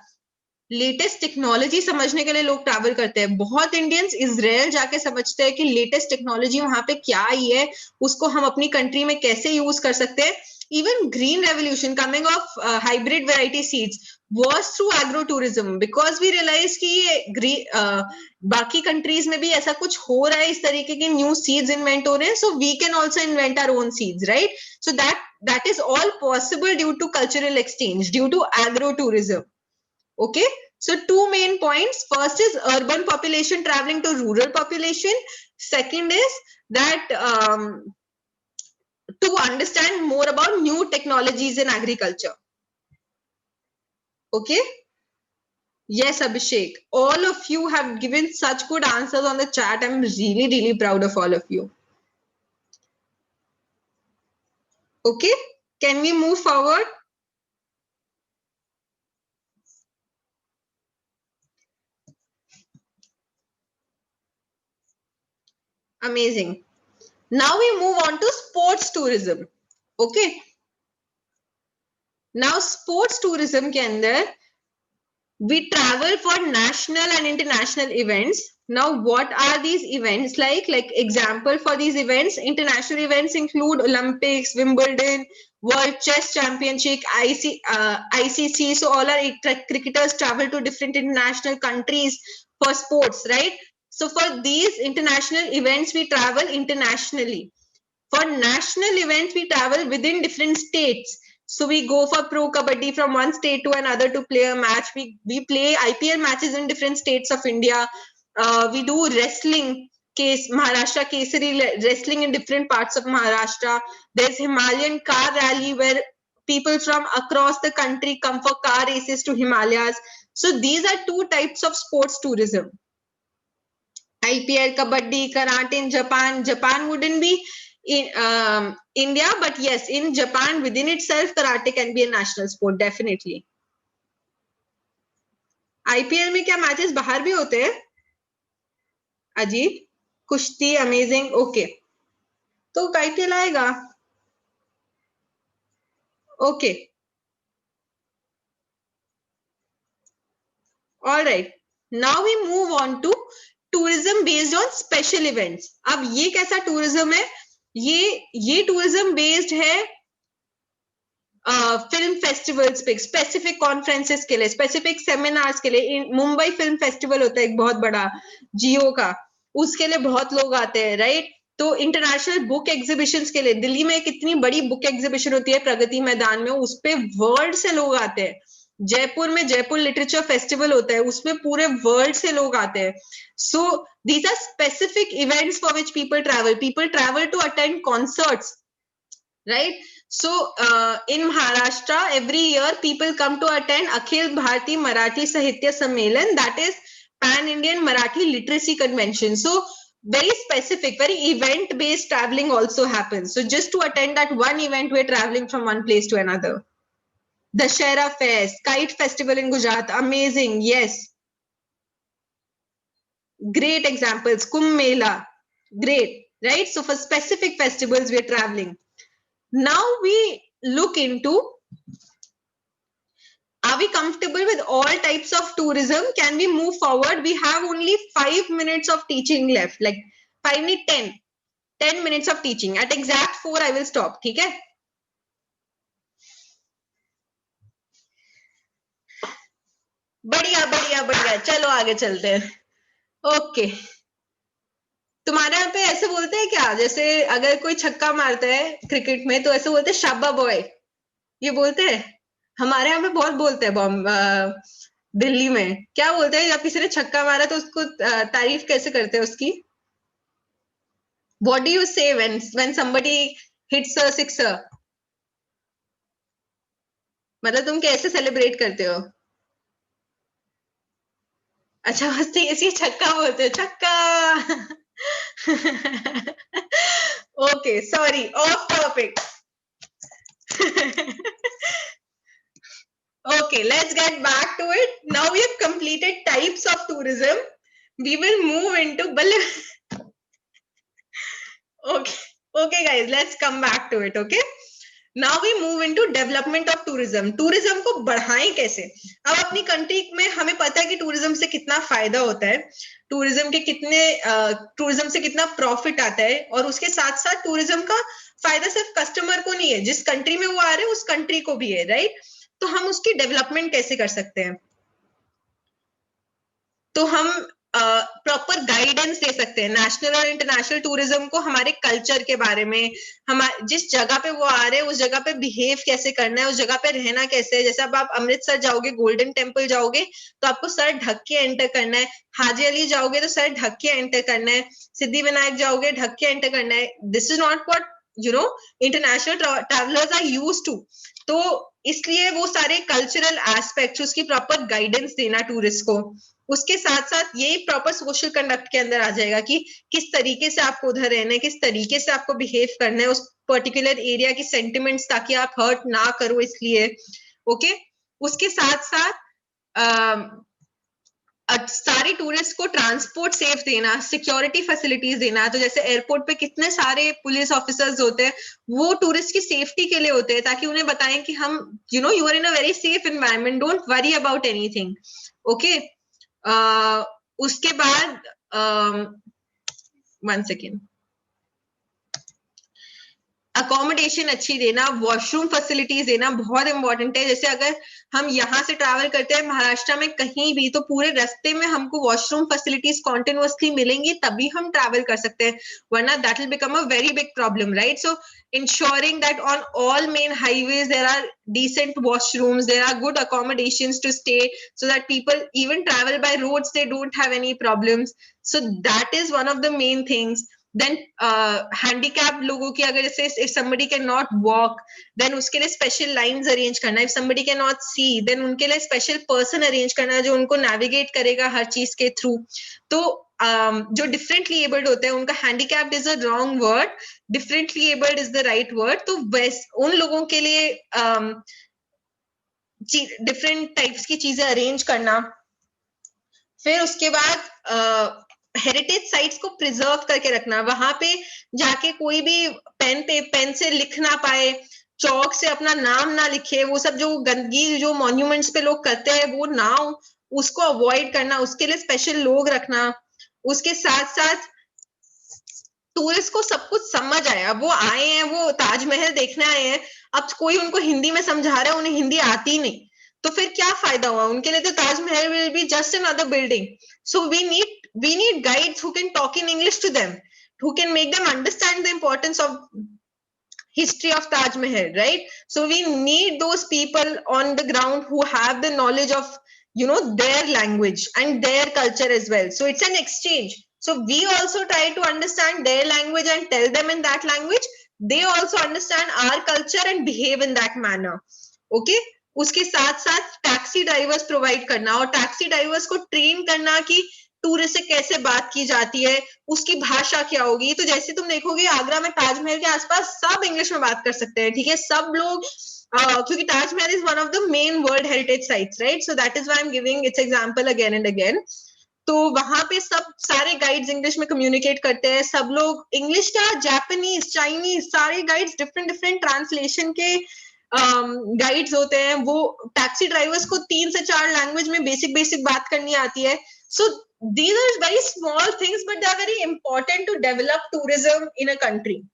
Speaker 1: लेटेस्ट टेक्नोलॉजी समझने के लिए लोग ट्रैवल करते हैं. बहुत इंडियंस इजराइल जाके समझते हैं कि लेटेस्ट टेक्नोलॉजी वहां पे क्या आई है, उसको हम अपनी कंट्री में कैसे यूज कर सकते हैं. Even green revolution coming of hybrid variety seeds was through agro tourism, because we realized कि बाकी countries में भी ऐसा कुछ हो रहा है, इस तरीके के new seeds invent हो रहे हैं, so we can also invent our own seeds, right? So that is all possible due to cultural exchange, due to agro tourism. Okay, so two main points. First is urban population traveling to rural population. Second is that to understand more about new technologies in agriculture. Okay. Yes, Abhishek. All of you have given such good answers on the chat. I'm really, really proud of all of you. Okay. Can we move forward? Amazing. Now we move on to sports tourism. Okay. Now sports tourism के अंदर we travel for national and international events. Now, what are these events like? Like example for these events, international events include Olympics, Wimbledon, World Chess Championship, ICC. So all our cricketers travel to different international countries for sports, right? So for these international events, we travel internationally. For national events, we travel within different states. So we go for pro kabaddi from one state to another to play a match. We play IPL matches in different states of India. We do wrestling, Maharashtra Kesari wrestling in different parts of Maharashtra. There's Himalayan car rally where people from across the country come for car races to Himalayas. So these are two types of sports tourism. IPL, kabaddi, karate in Japan. Japan wouldn't be in India, but yes, in Japan within itself, karate can be a national sport, definitely. IPL में क्या matches बाहर भी होते हैं? अजीब, कुश्ती, amazing, okay. तो IPL आएगा. Okay. All right. Now we move on to tourism based on special events. अब ये कैसा tourism है? ये tourism based है फिल्म फेस्टिवल्स पे, स्पेसिफिक कॉन्फ्रेंसेस के लिए, स्पेसिफिक सेमिनार्स के लिए. मुंबई फिल्म फेस्टिवल होता है एक बहुत बड़ा, जियो का, उसके लिए बहुत लोग आते हैं, राइट? तो इंटरनेशनल बुक एग्जीबिशंस के लिए दिल्ली में कितनी बड़ी बुक एग्जीबिशन होती है प्रगति मैदान में, उस पे वर्ल्ड से लोग आते हैं. जयपुर में जयपुर लिटरेचर फेस्टिवल होता है, उसमें पूरे वर्ल्ड से लोग आते हैं. So these are specific events for which people travel to attend concerts, right? So in Maharashtra, every year people come to attend Akhil Bharati Marathi Sahitya Sammelan, that is Pan-Indian Marathi Literacy Convention. So very specific, very event-based traveling also happens. So just to attend that one event, we're traveling from one place to another. Dussehra Fest, Kite Festival in Gujarat, amazing, yes. Great examples. Kumbh Mela, great, right? So for specific festivals, we're traveling. Now we look into, are we comfortable with all types of tourism? Can we move forward? We have only 5 minutes of teaching left, like 5 नहीं 10 minutes of teaching. At exact 4 I will stop. ठीक है? बढ़िया बढ़िया बढ़िया, चलो आगे चलते हैं. ओके, तुम्हारे यहाँ पे ऐसे बोलते हैं क्या, जैसे अगर कोई छक्का मारता है क्रिकेट में तो ऐसे बोलते हैं शाबा बॉय, ये बोलते हैं? हमारे यहाँ पे बहुत बोलते हैं. दिल्ली में क्या बोलते हैं जब किसी ने छक्का मारा तो उसको तारीफ कैसे करते हैं उसकी? What do you say when somebody hits a sixer? मतलब तुम कैसे सेलिब्रेट करते हो? अच्छा, हंसते ऐसे छक्का बोलते हो, छक्का. Okay, sorry, of topic. Okay, let's get back to it. Now we have completed types of tourism. We will move into okay guys, let's come back to it. Okay, now we move into development of tourism. Tourism को बढ़ाएं कैसे? अब अपनी country में हमें पता है कि टूरिज्म से कितना फायदा होता है, टूरिज्म के कितने टूरिज्म से कितना प्रॉफिट आता है, और उसके साथ साथ टूरिज्म का फायदा सिर्फ कस्टमर को नहीं है, जिस कंट्री में वो आ रहे हैं उस कंट्री को भी है, राइट? तो हम उसकी डेवलपमेंट कैसे कर सकते हैं? तो हम प्रॉपर गाइडेंस दे सकते हैं नेशनल और इंटरनेशनल टूरिज्म को, हमारे कल्चर के बारे में, हमारे जिस जगह पे वो आ रहे हैं उस जगह पे बिहेव कैसे करना है, उस जगह पे रहना कैसे है. जैसे अब आप अमृतसर जाओगे, गोल्डन टेम्पल जाओगे तो आपको सर ढक के एंटर करना है. हाजी अली जाओगे तो सर ढक के एंटर करना है. सिद्धि विनायक जाओगे ढक के एंटर करना है. This is not what international travellers are used to. तो इसलिए वो सारे कल्चरल एस्पेक्ट्स, उसकी प्रॉपर गाइडेंस देना टूरिस्ट को. उसके साथ साथ यही प्रॉपर सोशल कंडक्ट के अंदर आ जाएगा कि किस तरीके से आपको उधर रहना है, किस तरीके से आपको बिहेव करना है उस पर्टिकुलर एरिया की सेंटिमेंट्स, ताकि आप हर्ट ना करो इसलिए. ओके, उसके साथ साथ सारे टूरिस्ट को ट्रांसपोर्ट सेफ देना, सिक्योरिटी फैसिलिटीज देना. तो जैसे एयरपोर्ट पे कितने सारे पुलिस ऑफिसर्स होते हैं, वो टूरिस्ट की सेफ्टी के लिए होते हैं, ताकि उन्हें बताएं कि हम you are in a very safe environment, don't worry about anything. Okay, उसके बाद 1 सेकेंड, अकोमोडेशन अच्छी देना, वॉशरूम फैसिलिटीज देना बहुत इंपॉर्टेंट है. जैसे अगर हम यहाँ से ट्रैवल करते हैं महाराष्ट्र में कहीं भी, तो पूरे रास्ते में हमको वॉशरूम फैसिलिटीज कॉन्टिन्यूअसली मिलेंगी, तभी हम ट्रैवल कर सकते हैं, वरना that will become a very big problem, right? So ensuring that on all main highways there are decent washrooms, there are good accommodations to stay, so that people even travel by roads, they don't have any problems. So that is one of the main things. Then handicapped लोगों की अगर जैसे if somebody cannot walk, then उसके लिए special lines arrange करना. If somebody cannot see, then उनके लिए special person arrange करना जो उनको navigate करेगा हर चीज के through. तो जो डिफरेंटली एबल्ड होते हैं उनका handicapped is a wrong word, differently abled is the right word. तो उन लोगों के लिए डिफरेंट टाइप्स की चीजें अरेंज करना. फिर उसके बाद हेरिटेज साइट्स को प्रिजर्व करके रखना. वहां पे जाके कोई भी पेन से लिख ना पाए, चौक से अपना नाम ना लिखे, वो सब जो गंदगी जो मॉन्यूमेंट्स पे लोग करते हैं वो ना हो, उसको अवॉइड करना. उसके लिए स्पेशल लोग रखना. उसके साथ साथ टूरिस्ट को सब कुछ समझ आए. अब वो आए हैं, वो ताजमहल देखने आए हैं, अब कोई उनको हिंदी में समझा रहा है, उन्हें हिंदी आती नहीं, तो फिर क्या फायदा हुआ उनके लिए? तो Taj Mahal will be just another building. So we need guides who can talk in English to them, who can make them understand the importance of history of Taj Mahal, right? So we need those people on the ground who have the knowledge of their language and their culture as well. So it's an exchange. So we also try to understand their language and tell them in that language. They also understand our culture and behave in that manner. Okay, उसके साथ साथ taxi drivers provide करना, और taxi drivers को train करना कि tourist से कैसे बात की जाती है, उसकी भाषा क्या होगी. तो जैसे तुम देखोगे आगरा में ताजमहल के आसपास सब इंग्लिश में बात कर सकते हैं, ठीक है, सब लोग, क्योंकि Taj Mahal is one of the main world heritage sites, right? So that is why I am giving it's example again and again. तो वहां पे सब सारे गाइड्स इंग्लिश में कम्युनिकेट करते हैं, सब लोग इंग्लिश क्या, जापानीज, चाइनीज, सारे गाइड्स डिफरेंट ट्रांसलेशन के गाइड्स होते हैं, वो टैक्सी ड्राइवर्स को 3 से 4 लैंग्वेज में बेसिक बात करनी आती है. So these are very small things, but they are very important to develop tourism in a country.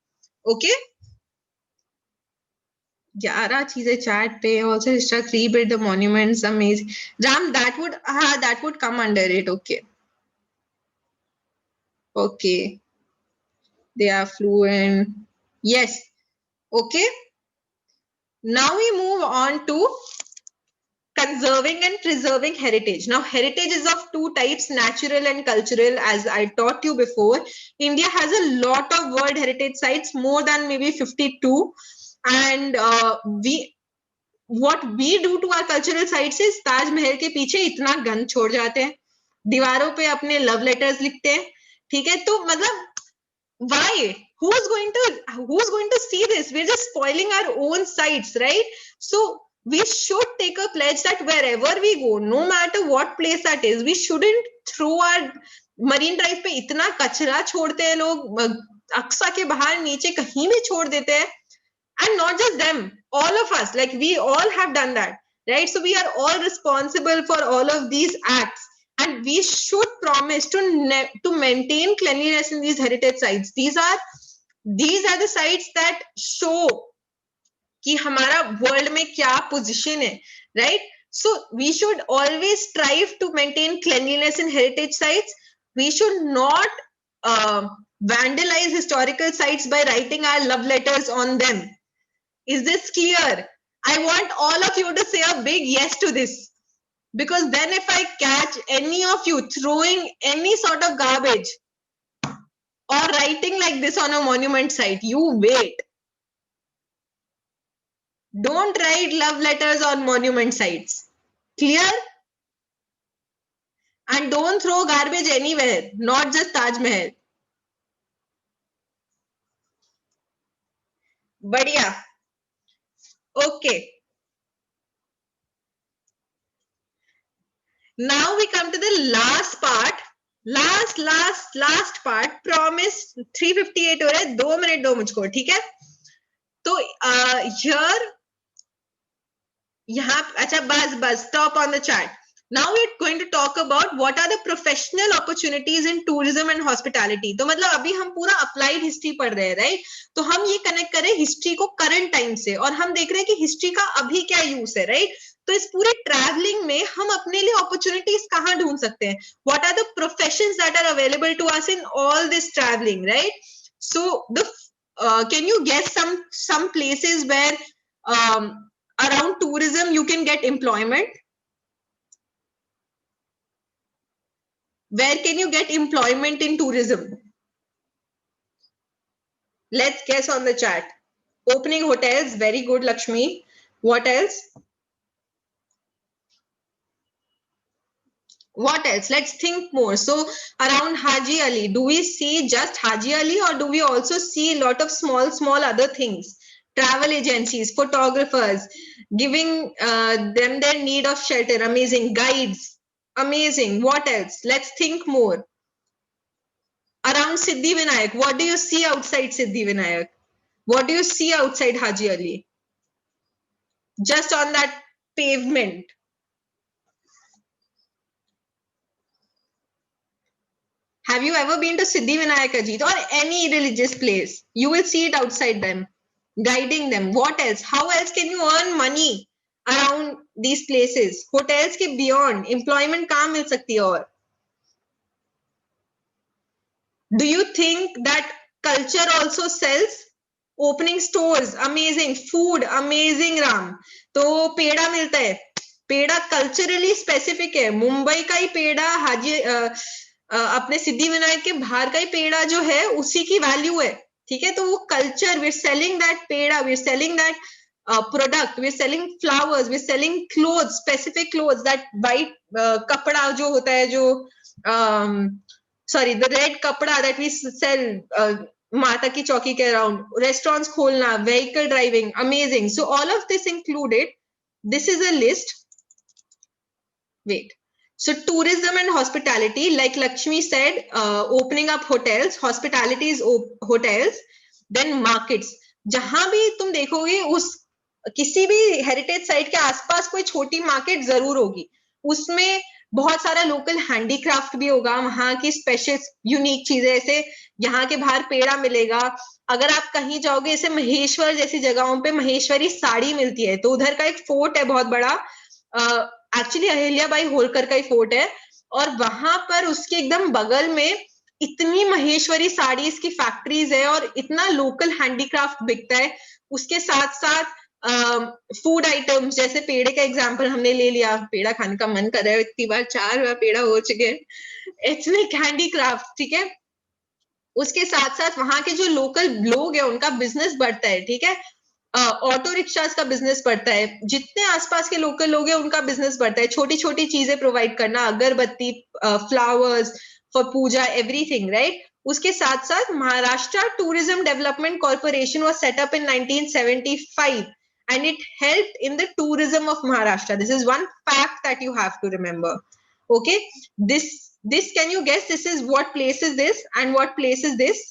Speaker 1: Okay. 11 चीजें chat पे. Also instruct rebuild the monuments. Amazing. Ram, that would come under it. Okay. Okay. They are fluent. Yes. Okay. Now we move on to conserving and preserving heritage. Now, heritage is of two types, natural and cultural, as I taught you before. India has a lot of World Heritage sites, more than maybe 52. And what we do to our cultural sites is, Taj Mahal के पीछे इतना गंद छोड़ जाते हैं, दीवारों पे अपने लव लेटर्स लिखते हैं, ठीक है? तो मतलब why? Who's going to see this? We're just spoiling our own sites, right? So we should take a pledge that wherever we go, no matter what place that is, we shouldn't throw our Marine Drive पे इतना कचरा छोड़ते हैं लोग, अक्सा के बाहर नीचे कहीं भी छोड़ देते हैं. And not just them, all of us, like we all have done that, right? So we are all responsible for all of these acts. And we should promise to maintain cleanliness in these heritage sites. These are the sites that show कि हमारा world में क्या position है, right? So we should always strive to maintain cleanliness in heritage sites. We should not vandalize historical sites by writing our love letters on them. Is this clear? I want all of you to say a big yes to this. Because then if I catch any of you throwing any sort of garbage or writing like this on a monument site, you wait. Don't write love letters on monument sites. Clear? And don't throw garbage anywhere, not just Taj Mahal. Badhiya. Okay. Now we come to the last part. Last part. Promise 358 हो रहा है, 2 minute दो मुझको, ठीक है? तो here यहाँ अच्छा बस stop on the chat. Now we're going to talk about what are the professional opportunities in tourism and hospitality. तो मतलब अभी हम पूरा applied history पढ़ रहे हैं, right? तो हम ये connect करें history को current time से, और हम देख रहे हैं कि history का अभी क्या use है, right? तो इस पूरे traveling में हम अपने लिए opportunities कहाँ ढूंढ सकते हैं? What are the professions that are available to us in all this traveling, right? So can you guess some places where around tourism you can get employment? Where can you get employment in tourism? Let's guess on the chat. Opening hotels, very good, Lakshmi. What else? What else? Let's think more. So around Haji Ali, do we see just Haji Ali, or do we also see a lot of small other things? Travel agencies, photographers, giving them their need of shelter. Amazing. Guides. Amazing. What else? Let's think more. Around Siddhi Vinayak, what do you see outside Siddhi Vinayak? What do you see outside Haji Ali? Just on that pavement. Have you ever been to Siddhi Vinayak, Ajit, or any religious place? You will see it outside them, guiding them. What else? How else can you earn money around these places? Hotels ke beyond, employment kahan mil sakti hai aur? Do you think that culture also sells? Opening stores, amazing. Food, amazing, Ram. तो पेड़ा मिलता है. पेड़ा culturally specific है. मुंबई का ही पेड़ा, हाजी अपने सिद्धि विनायक के बाहर का ही पेड़ा जो है उसी की वैल्यू है, ठीक है? तो वो culture, we are selling that peda, we are selling that product, we're selling flowers, we're selling clothes, specific clothes, that white कपड़ा जो होता है, जो sorry, the red kapda that we sell Mata ki Chauki ke around, restaurants kholna, vehicle driving, amazing. So all of this included, this is a list. Wait. So tourism and hospitality, like Lakshmi said, opening up hotels, hospitality is hotels, then markets. जहां भी तुम देखोगे उस किसी भी heritage site के आसपास कोई छोटी मार्केट जरूर होगी, उसमें बहुत सारा लोकल हैंडीक्राफ्ट भी होगा, वहां की स्पेशल यूनिक चीजें, जैसे यहाँ के बाहर पेड़ा मिलेगा। अगर आप कहीं जाओगे जैसे महेश्वर जैसी जगहों पे महेश्वरी साड़ी मिलती है, तो उधर का एक फोर्ट है बहुत बड़ा, एक्चुअली अहिल्याबाई होलकर का ही फोर्ट है, और वहां पर उसके एकदम बगल में इतनी महेश्वरी साड़ीज की फैक्ट्रीज है और इतना लोकल हैंडीक्राफ्ट बिकता है। उसके साथ साथ फूड आइटम्स, जैसे पेड़े का एग्जांपल हमने ले लिया, पेड़ा खाने का मन कर रहा है, इतनी बार 4 बार पेड़ा हो चुके हैं, इट्स लाइक हैंडीक्राफ्ट, ठीक है। उसके साथ साथ वहां के जो लोकल लोग हैं उनका बिजनेस बढ़ता है, ठीक है। ऑटो रिक्शास का बिजनेस बढ़ता है, जितने आसपास के लोकल लोग हैं उनका बिजनेस बढ़ता है, छोटी छोटी चीजें प्रोवाइड करना, agarbatti, flowers for puja, everything, right. उसके साथ साथ Maharashtra tourism development corporation was set up in 1975 and it helped in the tourism of Maharashtra. This is one fact that you have to remember. Okay, this can you guess this is what place is this and what place is this?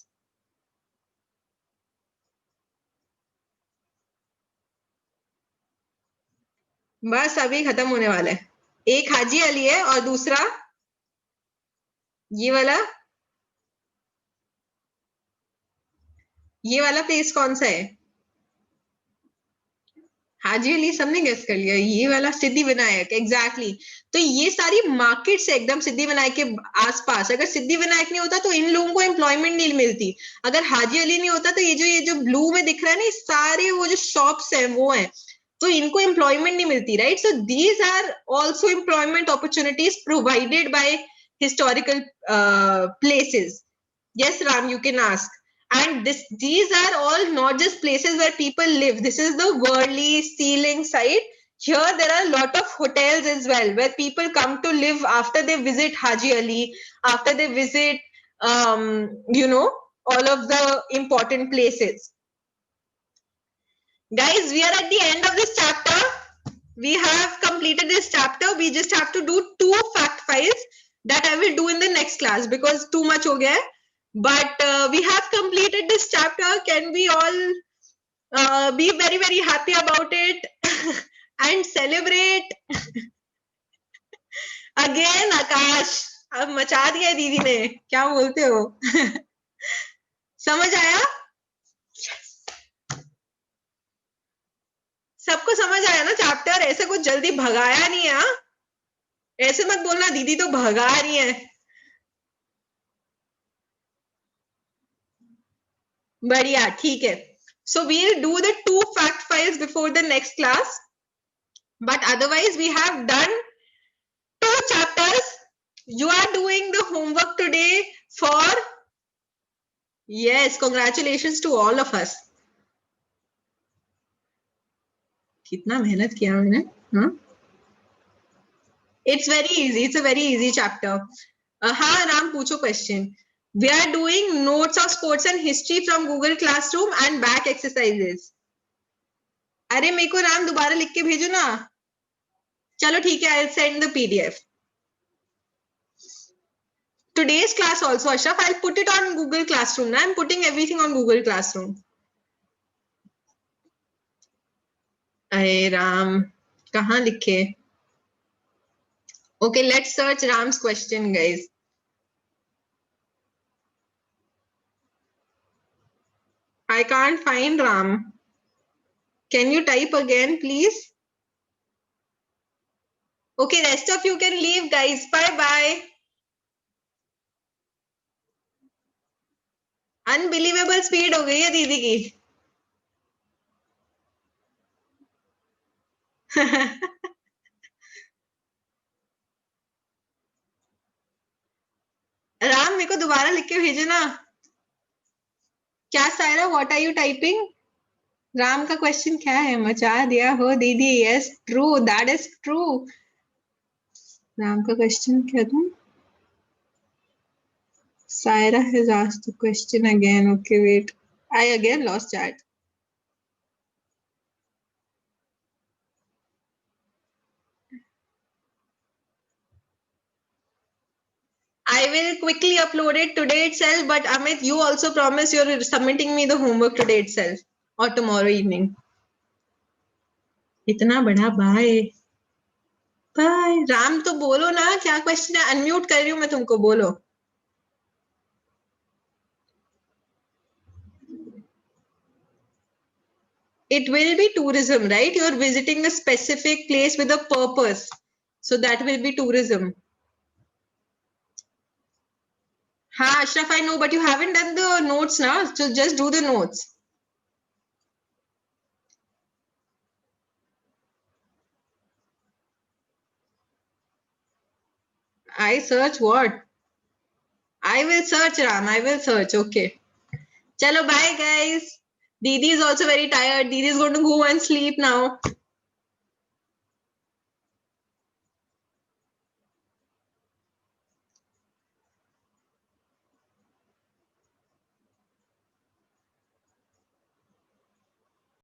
Speaker 1: बस अभी खत्म होने वाला है। एक हाजी अली है और दूसरा ये वाला प्लेस कौन सा है? हाजी अली सबने गेस कर लिया, ये वाला सिद्धि विनायक, एग्जैक्टली। तो ये सारी मार्केट्स है एकदम सिद्धि विनायक के आसपास। अगर सिद्धि विनायक नहीं होता तो इन लोगों को एम्प्लॉयमेंट नहीं मिलती। अगर हाजी अली नहीं होता तो ये जो ब्लू में दिख रहा है ना, सारे वो जो शॉप्स हैं वो हैं, तो इनको एम्प्लॉयमेंट नहीं मिलती, right. So these are also employment opportunities provided by historical places. Yes, Ram, you can ask. And these are all not just places where people live. This is the worldly ceiling side. Here there are a lot of hotels as well where people come to live after they visit Haji Ali, after they visit, all of the important places. Guys, we are at the end of this chapter. We have completed this chapter. We just have to do 2 fact files that I will do in the next class because too much ho gaya. But we have completed this chapter. Can we all be very, very happy about it and celebrate? Again, Akash, अब मचा दिया दीदी ने, क्या बोलते हो? समझ आया? सबको समझ आया ना चैप्टर? ऐसे कुछ जल्दी भगाया नहीं है, ऐसे मत बोलना दीदी तो भगा रही है। बढ़िया, ठीक है। So we'll do the 2 fact files before the next class, but otherwise we have done 2 chapters. You are doing the homework today for, yes, congratulations to all of us. कितना मेहनत किया मैंने, हाँ? It's very easy. It's a very easy chapter. हाँ राम, पूछो question. We are doing notes of sports and history from Google Classroom and back exercises. अरे मेरे को राम दोबारा लिख के भेजो ना। चलो ठीक है, I'll send the PDF. Today's class also, Ashraf, I'll put it on Google Classroom. Now I'm putting everything on Google Classroom. अरे राम, कहाँ लिखे? Okay, let's search Ram's question, guys. I can't find Ram. Can you type again, please? Okay, rest of you can leave, guys. Bye-bye. Unbelievable speed हो गई है दीदी की। राम, मेरे को दोबारा लिख के भेजे ना। क्या Saira, what are you typing? Ram का क्वेश्चन क्या है? मचा दिया हो दीदी। Yes, true, that is true. Ram का क्वेश्चन क्या था? Saira has asked the question again. Okay, wait. I again lost chat. I will quickly upload it today itself, but Amit, you also promise you're submitting me the homework today itself or tomorrow evening. इतना बड़ा bye bye. Ram तो बोलो ना, क्या question है? Unmute कर रही हूँ मैं तुमको, बोलो। It will be tourism, right? You're visiting a specific place with a purpose. So that will be tourism. Ha, Ashraf, I know, but you haven't done the notes now. So just do the notes. I search what? I will search, Ram. I will search. Okay. Chalo, bye, guys. Didi is also very tired. Didi is going to go and sleep now.